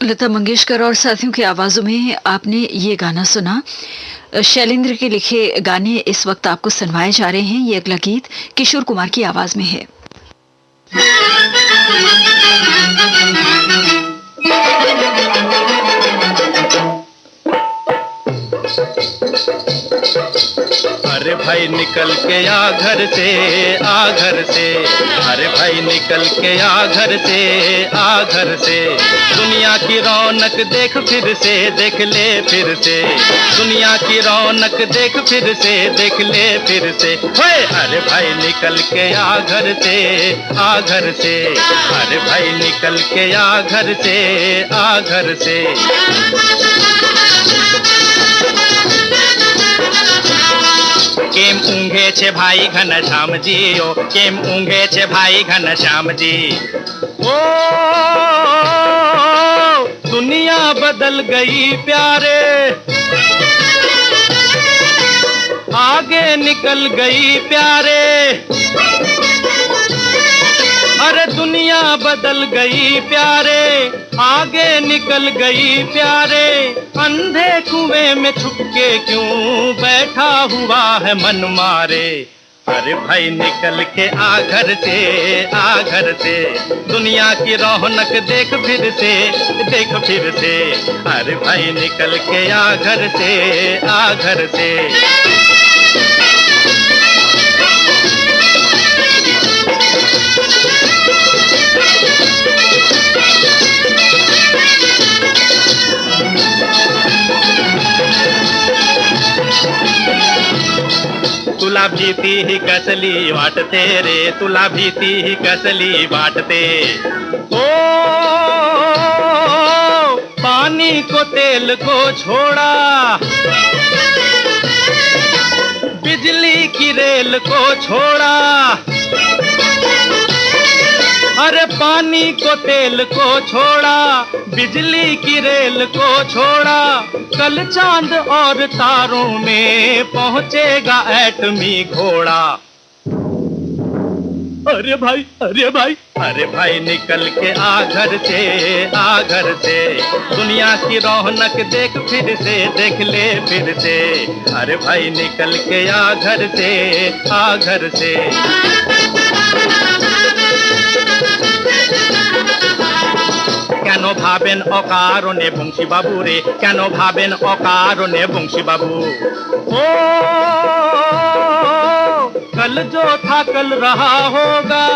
लता मंगेशकर और साथियों की आवाजों में आपने ये गाना सुना। शैलेंद्र के लिखे गाने इस वक्त आपको सुनवाए जा रहे हैं। ये अगला गीत किशोर कुमार की आवाज में है। अरे भाई निकल के आ घर से, आ घर से, अरे भाई निकल के आ घर से, आ घर से। दुनिया की रौनक देख फिर से, देख ले फिर से, दुनिया की रौनक देख फिर से, देख ले फिर से। होए अरे भाई निकल के आ घर से, आ घर से, अरे भाई निकल के आ घर से, आ घर से। केम ऊँघे छे भाई घनश्याम जी, ओ केम ऊँघे छे भाई घनश्याम जी। ओ दुनिया बदल गई प्यारे, आगे निकल गई प्यारे। अरे दुनिया बदल गई प्यारे, आगे निकल गई प्यारे। अंधे कुएं में छुप के क्यों बैठा हुआ है मन मारे। अरे भाई निकल के आ घर से, आ घर से। दुनिया की रौनक देख फिर से, देख फिर से। अरे भाई निकल के आ घर से, आ घर से। तुला भीती ही कसली वाटते रे, तुला भीती ही कसली वाटते। ओ पानी को तेल को छोड़ा, बिजली की रेल को छोड़ा। अरे पानी को तेल को छोड़ा, बिजली की रेल को छोड़ा। कल चांद और तारों में पहुंचेगा एटमी घोड़ा। अरे भाई, अरे भाई, अरे भाई निकल के आ घर से, आ घर से। दुनिया की रौनक देख फिर से, देख ले फिर से। अरे भाई निकल के आ घर से, आ घर से। কেন ভাবেন অকারণে বংশী বাবু রে, কেন ভাবেন অকারণে বংশী বাবু। ও कल जो था कल रहा होगा,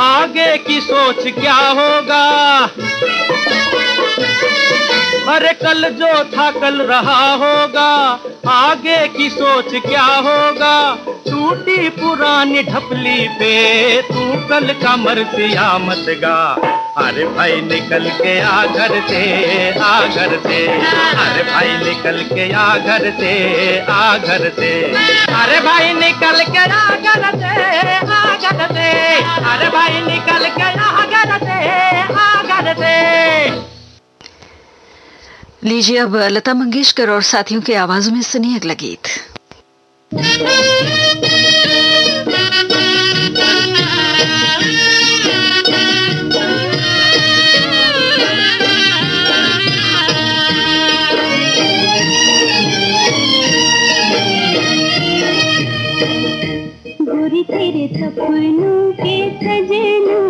आगे की सोच क्या होगा। अरे कल जो था कल रहा होगा, आगे की सोच क्या होगा। टूटी पुरानी ढपली पे तू कल का मरसिया मत गा। अरे भाई निकल के आ घर से, आ घर से। अरे भाई निकल के आ घर से, आ घर से। अरे भाई निकल के आ घर से, आ घर से। अरे भाई निकल के आ घर से, आ घर से। लीजिए अब लता मंगेशकर और साथियों की आवाजों में सुनिए अगला गीत। गोरी तेरे सपनों के सजना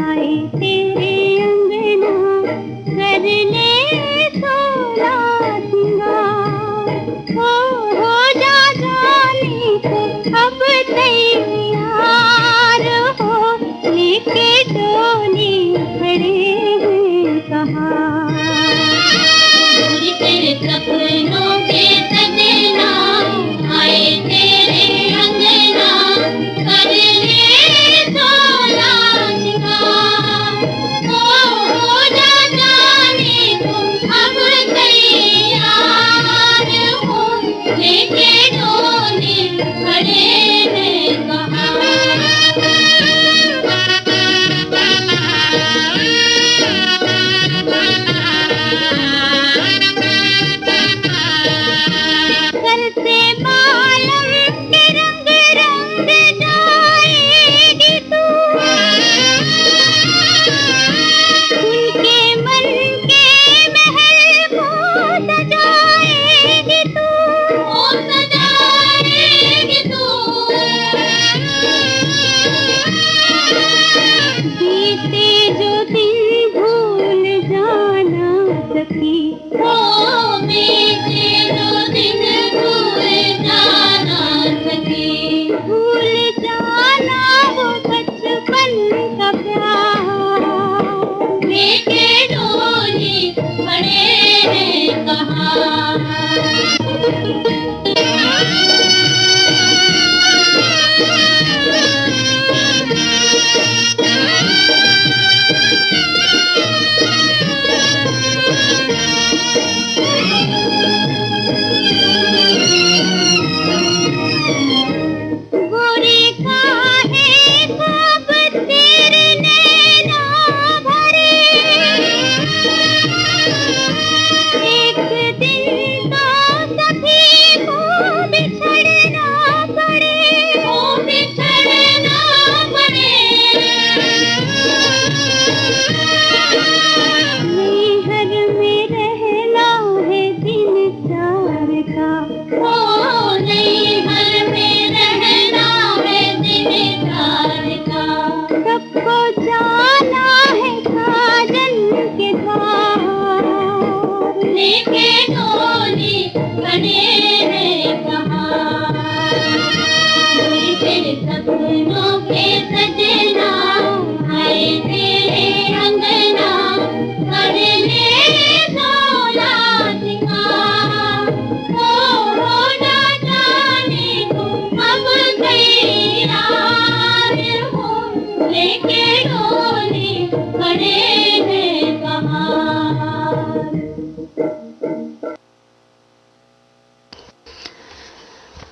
आए तेरे अंगना, कर ले सोना सिंगार। हो जा जाने को अब तैयार हो, लेके डोली खड़े हैं कहाँ। गोरी तेरे सपनों के सजना आए तेरे अंगना, कर ले सोना सिंगार। हो जा जाने तुम अब तैयार हो, लेके डोली खड़े हैं कहाँ।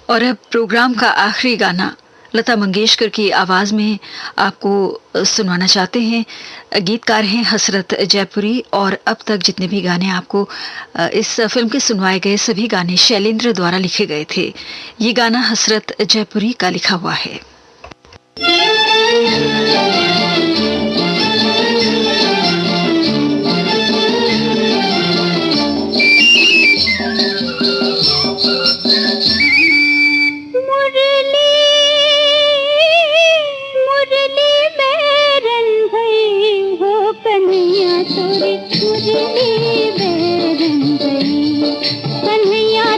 और अब प्रोग्राम का आखिरी गाना लता मंगेशकर की आवाज में आपको सुनवाना चाहते हैं। गीतकार हैं हसरत जयपुरी और अब तक जितने भी गाने आपको इस फिल्म के सुनवाए गए सभी गाने शैलेंद्र द्वारा लिखे गए थे। ये गाना हसरत जयपुरी का लिखा हुआ है। कन्हैया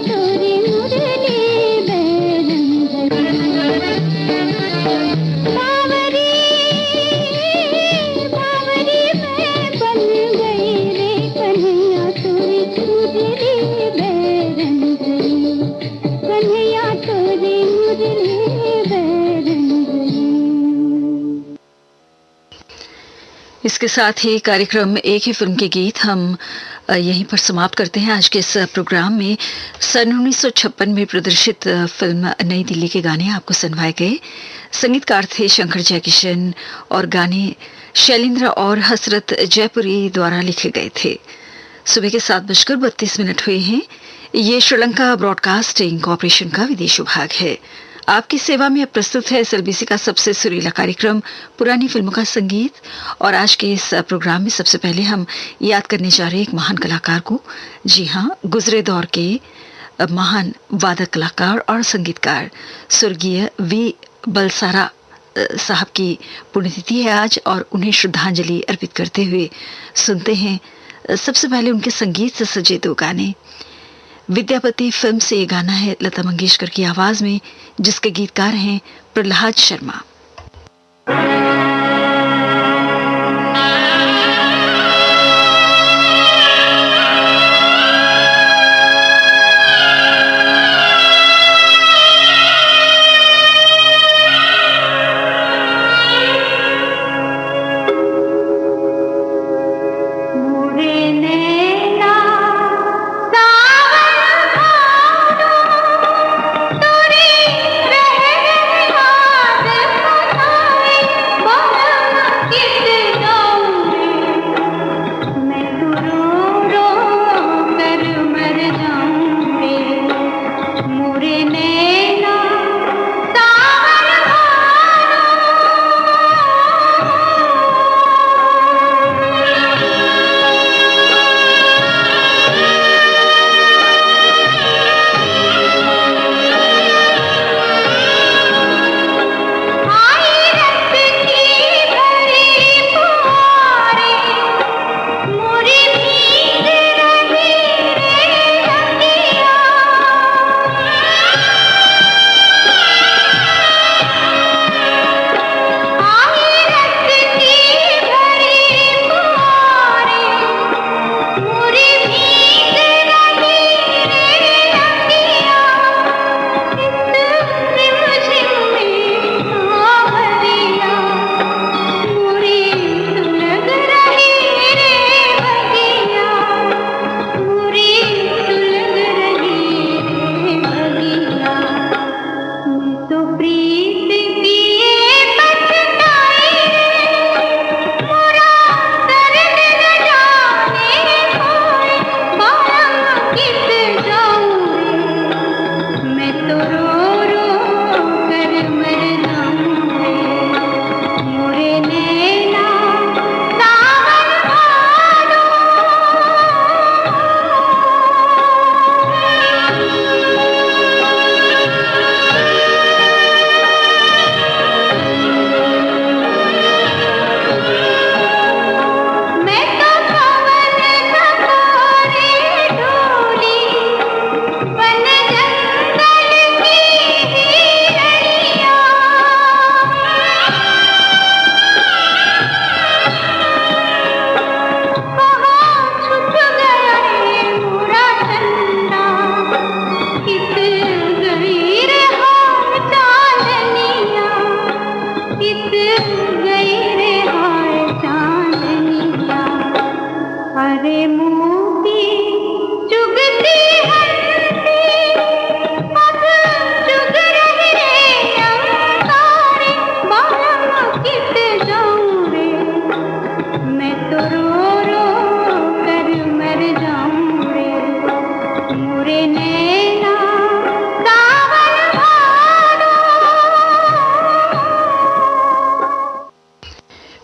तोरे इसके साथ ही कार्यक्रम एक ही फिल्म के गीत हम यहीं पर समाप्त करते हैं। आज के इस प्रोग्राम में सन 1956 में प्रदर्शित फिल्म नई दिल्ली के गाने आपको सुनवाए गए। संगीतकार थे शंकर जयकिशन और गाने शैलेंद्र और हसरत जयपुरी द्वारा लिखे गए थे। सुबह के 7:32 हुए हैं। ये श्रीलंका ब्रॉडकास्टिंग कॉरपोरेशन का विदेश विभाग है। आपकी सेवा में अब प्रस्तुत है एसएलबीसी का सबसे सुरीला कार्यक्रम पुरानी फिल्मों का संगीत। और आज के इस प्रोग्राम में सबसे पहले हम याद करने जा रहे हैं एक महान कलाकार को। जी हाँ, गुजरे दौर के महान वादक कलाकार और संगीतकार स्वर्गीय वी बलसारा साहब की पुण्यतिथि है आज, और उन्हें श्रद्धांजलि अर्पित करते हुए सुनते हैं सबसे पहले उनके संगीत से सजे दो गाने। विद्यापति फिल्म से ये गाना है लता मंगेशकर की आवाज में, जिसके गीतकार हैं प्रहलाद शर्मा।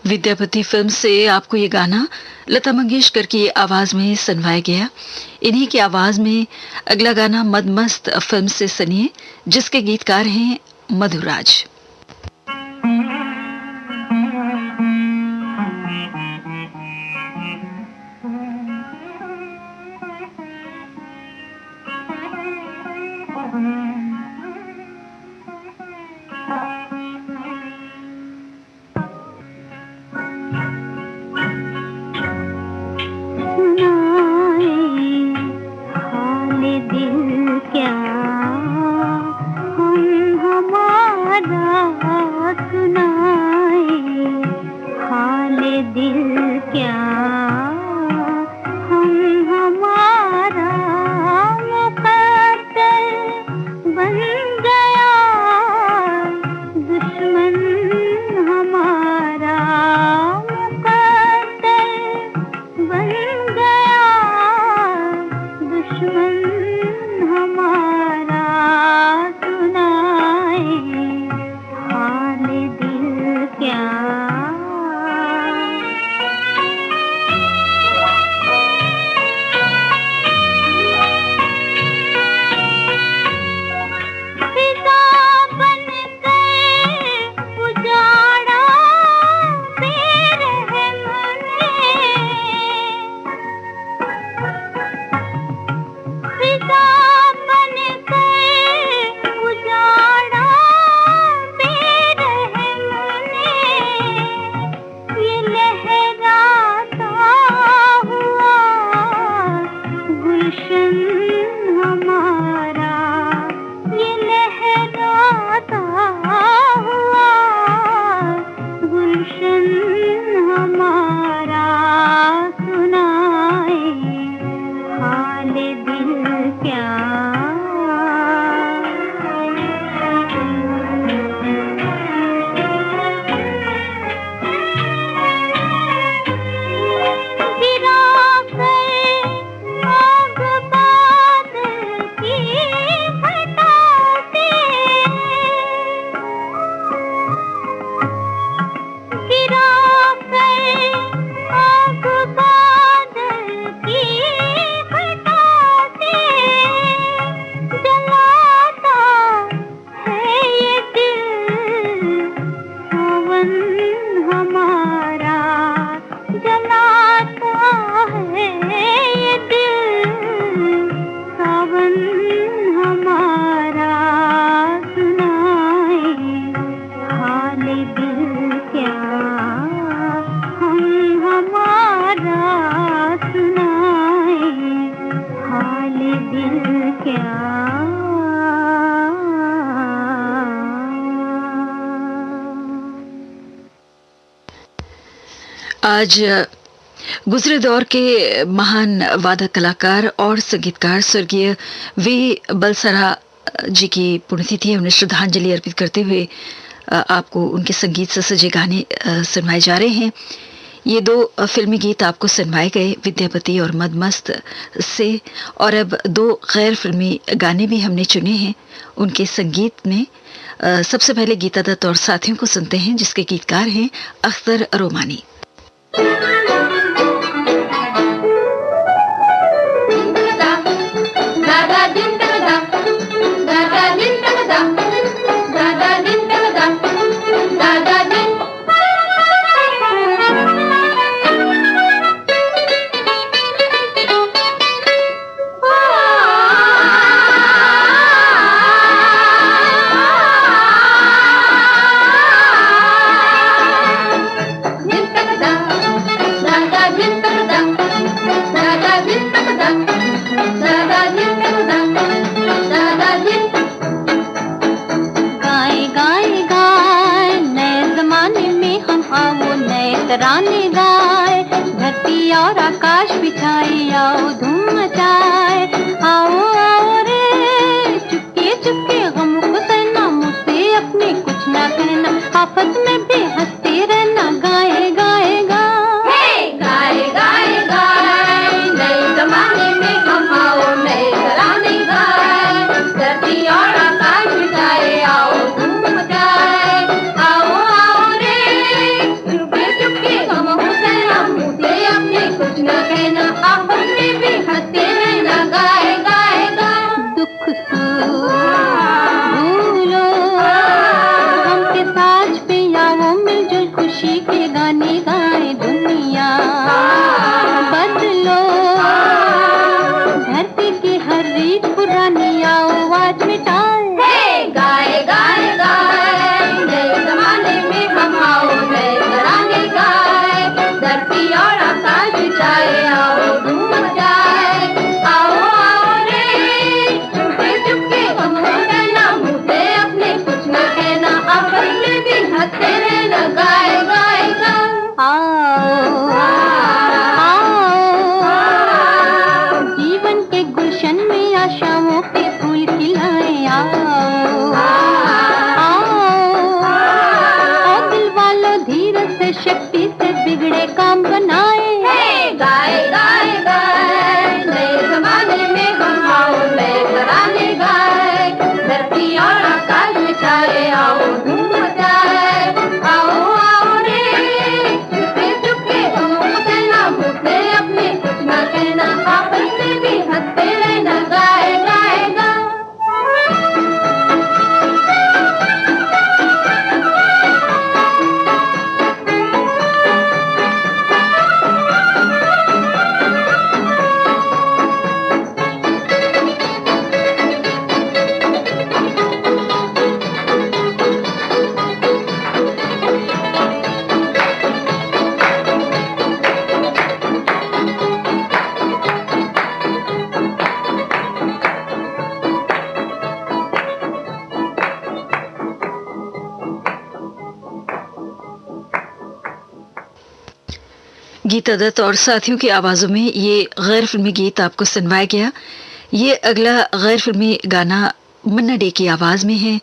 विद्यापति फिल्म से आपको ये गाना लता मंगेशकर की आवाज में सुनवाया गया। इन्हीं की आवाज में अगला गाना मदमस्त फिल्म से सुनिए, जिसके गीतकार हैं मधुराज। क्या हम हमारा क्या हम हमारा मुकद्दर बन गया, दुश्मन हमारा मुकद्दर बन गया, दुश्मन हमारा। सुनाए हाल दिल क्या, आज गुजरे दौर के महान वादक कलाकार और संगीतकार स्वर्गीय वी बलसरा जी की पुण्यतिथि है। उन्हें श्रद्धांजलि अर्पित करते हुए आपको उनके संगीत से सजे गाने सुनवाए जा रहे हैं। ये दो फिल्मी गीत आपको सुनवाए गए विद्यापति और मदमस्त से, और अब दो गैर फिल्मी गाने भी हमने चुने हैं उनके संगीत में। सबसे पहले गीता दत्त और साथियों को सुनते हैं, जिसके गीतकार हैं अख्तर रोमानी। तराने गाए, धरती और आकाश बिछाए, आओ धूम मचाए, आओ आओ रे चुपके चुपके गम को सहना, मुझसे अपने कुछ ना कहना, आपस में भी हंसते रहना, गाए गाए गाए गाए गाए गाए, नए जमाने में हम आओ नए तराने गाए, धरती और आकाश बिछाए, आओ धूम मचाए, आओ आओ रे चुपके चुपके गम को सहना, मुझसे अपने कुछ ना कहना, आपस में भी हंसते रहना, गाए गाए गाए। दुख भूलो हमके साज पे आओ, मिलजुल खुशी के गाने गाए, दुनिया बदलो धरती की हर रीत पुरानी, आओ आज मिटाए, गाए गाए गाए, नए जमाने में हम आओ नए तराने गाए, धरती और आकाश बिछाए, आओ धूम मचाए, आओ आओ रे चुपके चुपके गम को सहना, मुझसे अपने कुछ न कहना, आपस में भी हंसते रहना, गाए गाए गाए। आओ गीता दत्त और साथियों की आवाज़ों में ये गैर फिल्मी गीत आपको सुनवाया गया। ये अगला गैर फिल्मी गाना मन्ना डे की आवाज़ में है,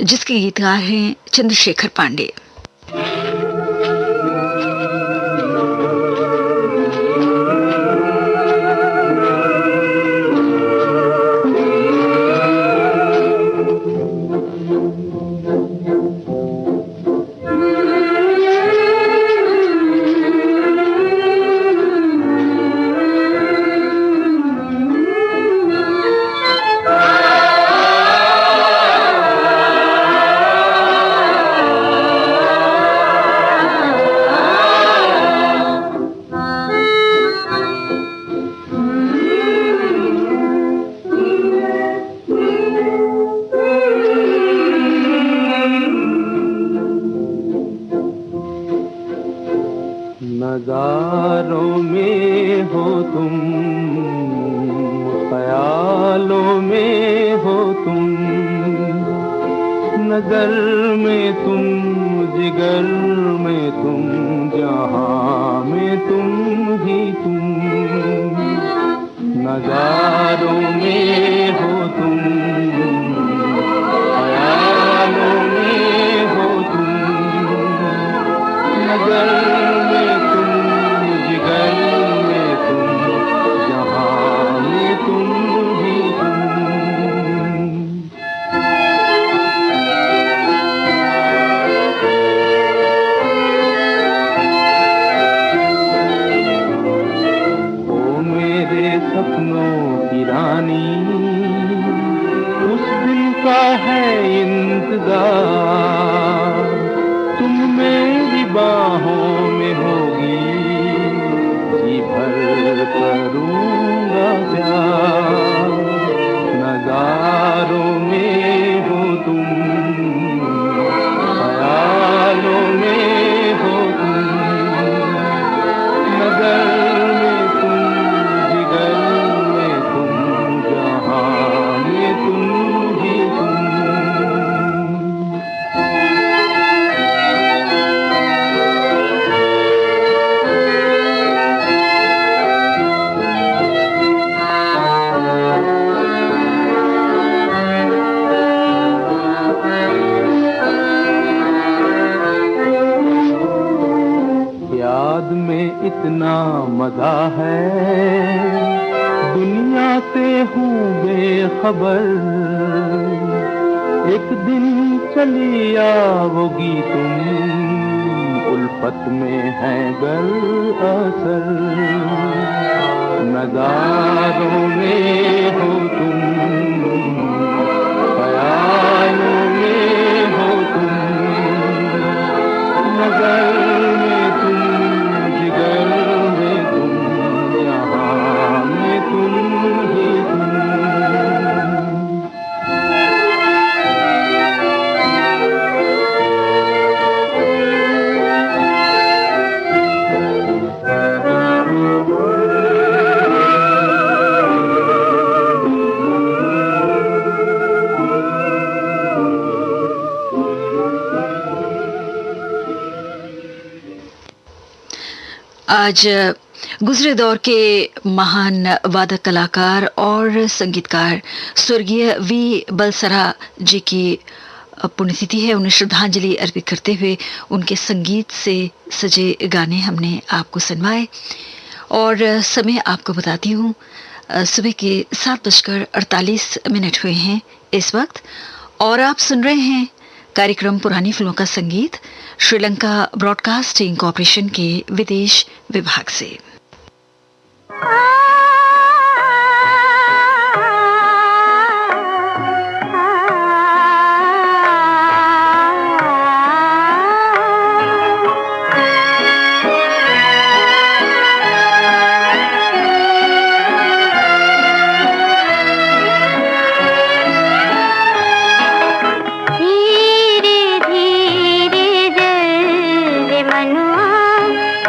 जिसके गीतकार हैं चंद्रशेखर पांडे। नज़ारों में हो तुम, ख्यालों में हो तुम, नजर में तुम, जिगर में तुम, जहां में तुम ही तुम। नज़ारों में हो तुम, ख्यालों में हो तुम, नजर तुम मेरी बाहों में होगी, जी भर करूंगा प्यार। नज़ारों में हो तुम, ख्यालों में हो तुम, नजर में तुम, जिगर में तुम, जहां में तुम ही तुम। इतना मजा है, दुनिया से हूँ बेखबर, एक दिन चली आओगी तुम, उल्फत में है गर असर। नज़ारों में हो तुम, ख्यालों में हो तुम, नजर में तुम, जिगर में तुम, जहां में तुम ही तुम। आज गुजरे दौर के महान वादक कलाकार और संगीतकार स्वर्गीय वी बलसरा जी की पुण्यतिथि है। उन्हें श्रद्धांजलि अर्पित करते हुए उनके संगीत से सजे गाने हमने आपको सुनवाए। और समय आपको बताती हूँ, सुबह के 7:48 हुए हैं इस वक्त, और आप सुन रहे हैं कार्यक्रम पुरानी फिल्मों का संगीत श्रीलंका ब्रॉडकास्टिंग कॉरपोरेशन के विदेश विभाग से।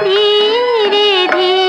धीरे धीरे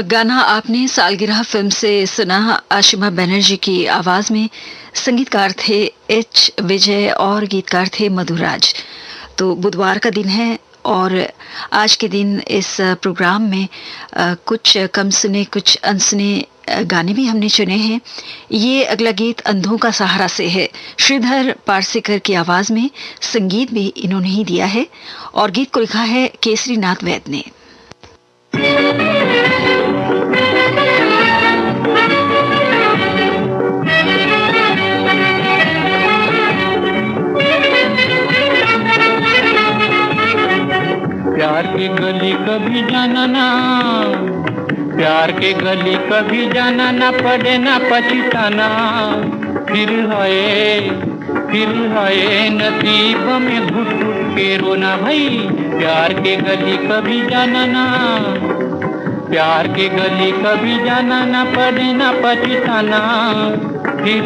गाना आपने सालगिरह फिल्म से सुना। आशिमा बनर्जी की आवाज में संगीतकार थे एच विजय और गीतकार थे मधुराज। तो बुधवार का दिन है और आज के दिन इस प्रोग्राम में कुछ कम सुने कुछ अनसुने गाने भी हमने चुने हैं। ये अगला गीत अंधों का सहारा से है। श्रीधर पारसेकर की आवाज में संगीत भी इन्होंने ही दिया है और गीत को लिखा है केसरी नाथ वैद ने। प्यार की गली कभी जाना ना, प्यार के गली कभी जाना ना, पड़े ना पछताना, फिर है नसीब में घुट घुट के रोना भाई। प्यार के गली कभी जाना ना, प्यार के गली कभी जाना ना, पड़े ना पछताना, फिर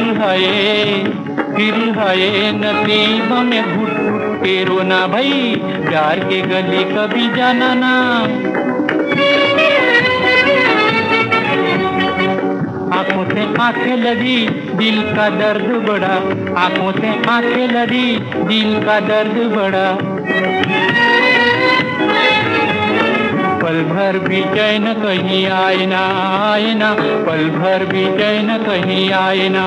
है नसीब में घुट घुट के रोना भाई। प्यार के गली कभी जाना ना। आंखों से आंखें लड़ी दिल का दर्द बड़ा, आंखों से आंखें लड़ी दिल का दर्द बड़ा, पल भर भी चैन कहीं आए ना, आए ना, पल भर भी चैन कहीं आए ना।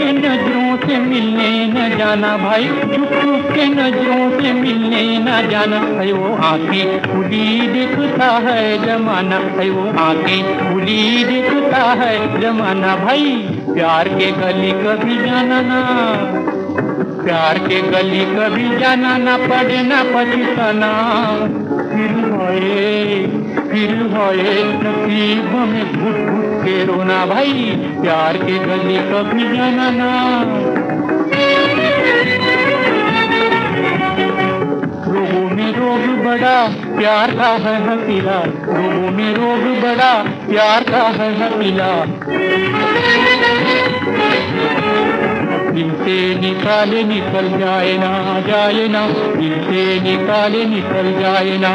नजरों से मिलने न जाना भाई, छुप छुप के नजरों से मिलने न जाना, है वो आंखें खुली दिखता है जमाना, है वो आंखें खुली दिखता है जमाना भाई। प्यार के गली कभी जाना ना, प्यार के गली कभी जाना ना, पड़े ना पछताना, फिर होए नसीब में घुट घुट के रोना भाई। प्यार के गली कभी जाना ना। रोगों में रोग बड़ा प्यार का है हसीला, रोगों में रोग बड़ा प्यार का है हसीला, दिल से निकाले निकल जाए ना, जाए ना, दिल से निकाले निकल जाए ना।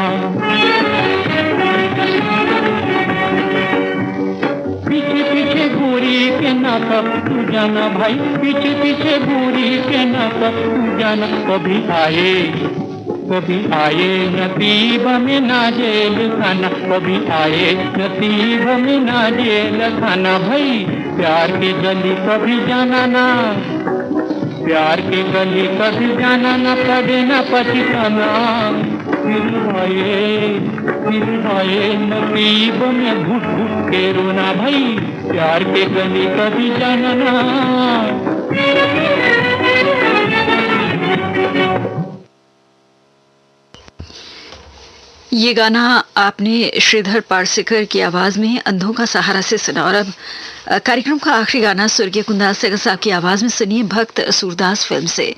पीछे पीछे गोरी के ना कब तू जाना भाई, पीछे पीछे गोरी के ना कब तू जाना, कभी आए नसीब में ना जेल खाना, कभी आए नसीब में ना जेल खाना भाई। प्यार के गली कभी जाना ना, प्यार के गली कभी जाना ना, पड़े ना पछताना, फिर आए नसीब में घुट घुट के रोना भाई। प्यार के गली कभी जाना ना। ये गाना आपने श्रीधर पारसेकर की आवाज में अंधों का सहारा से सुना। और अब कार्यक्रम का आखिरी गाना स्वर्गीय कुंदास सेगर साहब की आवाज में सुनिए भक्त सूरदास फिल्म से।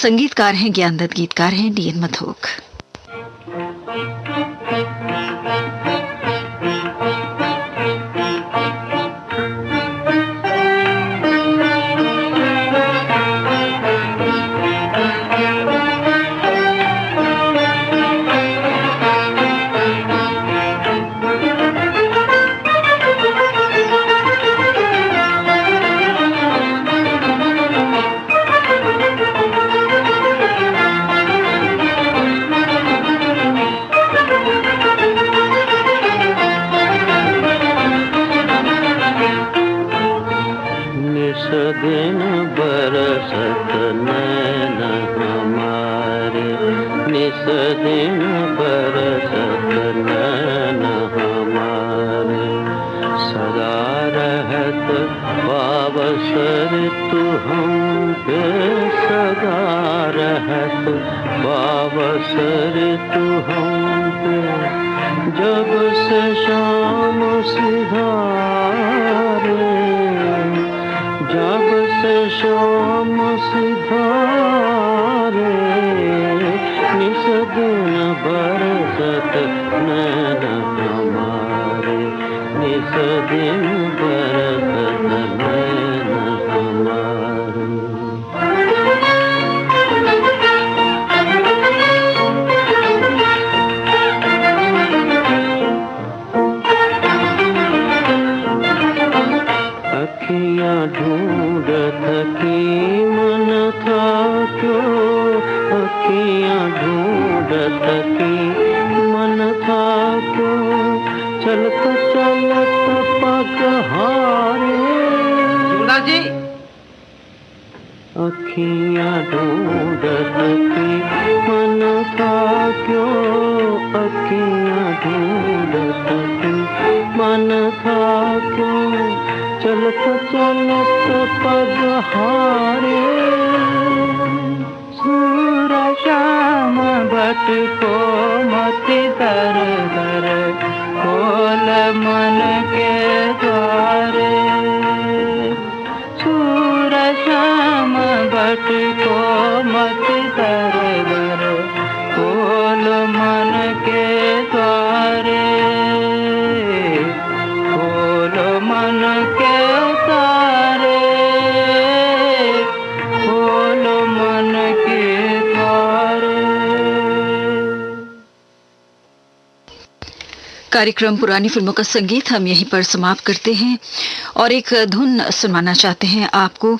संगीतकार हैं ज्ञानदत्त, गीतकार हैं डीएन मथोक। दिन बरसत नैन हमारे, निस दिन बरसत नैन हमारे, सदा रहत पावसर तू हम पे, सदा रहत पावसर तू हम पे, जब से शाम सिधारे, जब से शाम सिधारे, निस दिन बरसत नैन हमारे, निस दिन बरसत नैन हमारे। अखियाँ ढूंढत थकी मन था क्यों, अखियाँ ढूंढत थकी मन था क्यों, चलत चलत पग हारे। शिवदास जी, अखियाँ ढूंढत थकी मन था क्यों, अखियाँ ढूंढत थकी मन था क्यों, चलत चलत पग हारे। सूर श्याम भट को मति दर दर, खोल मन के द्वारे। सूर श्याम भट को मति दर दर, खोल मन के द्वारे, खोल मन के द्वारे, खोल मन के द्वारे। कार्यक्रम पुरानी फिल्मों का संगीत हम यहीं पर समाप्त करते हैं और एक धुन सुनाना चाहते हैं आपको।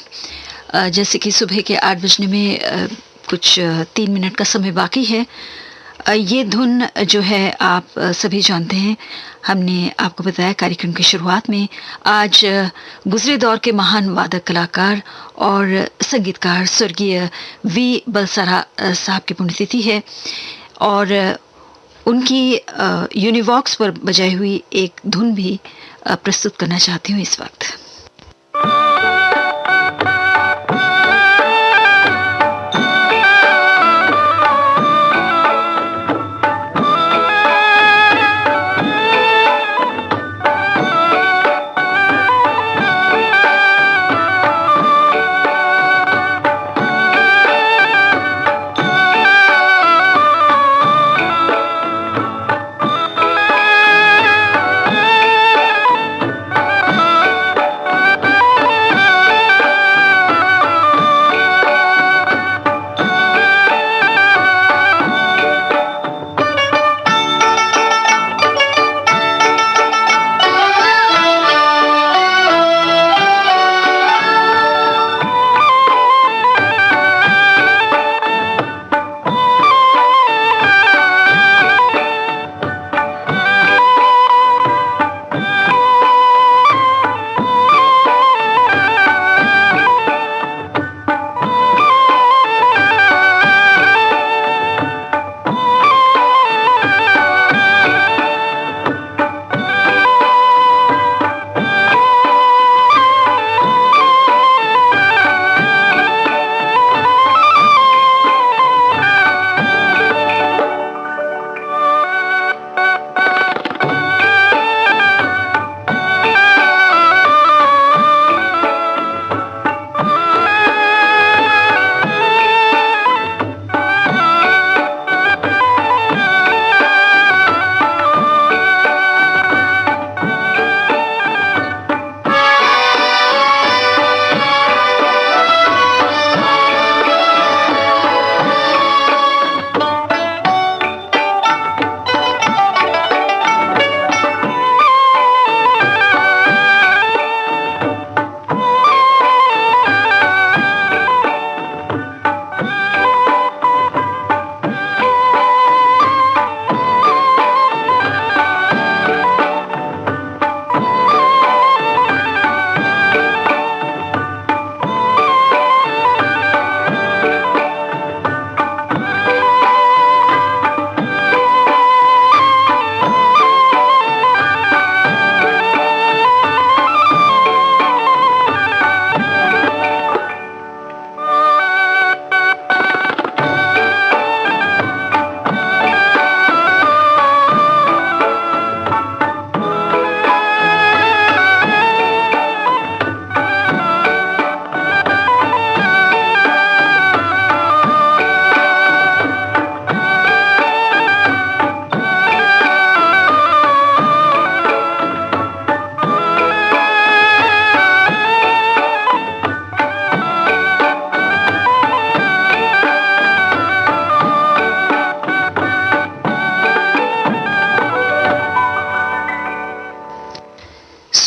जैसे कि सुबह के 8 बजने में कुछ 3 मिनट का समय बाकी है। ये धुन जो है आप सभी जानते हैं, हमने आपको बताया कार्यक्रम की शुरुआत में। आज गुजरे दौर के महान वादक कलाकार और संगीतकार स्वर्गीय वी बलसारा साहब की पुण्यतिथि है और उनकी यूनिवॉक्स पर बजाई हुई एक धुन भी प्रस्तुत करना चाहती हूँ इस वक्त।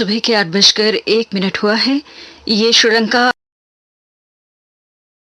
सुबह के 8:01 हुआ है। ये श्रीलंका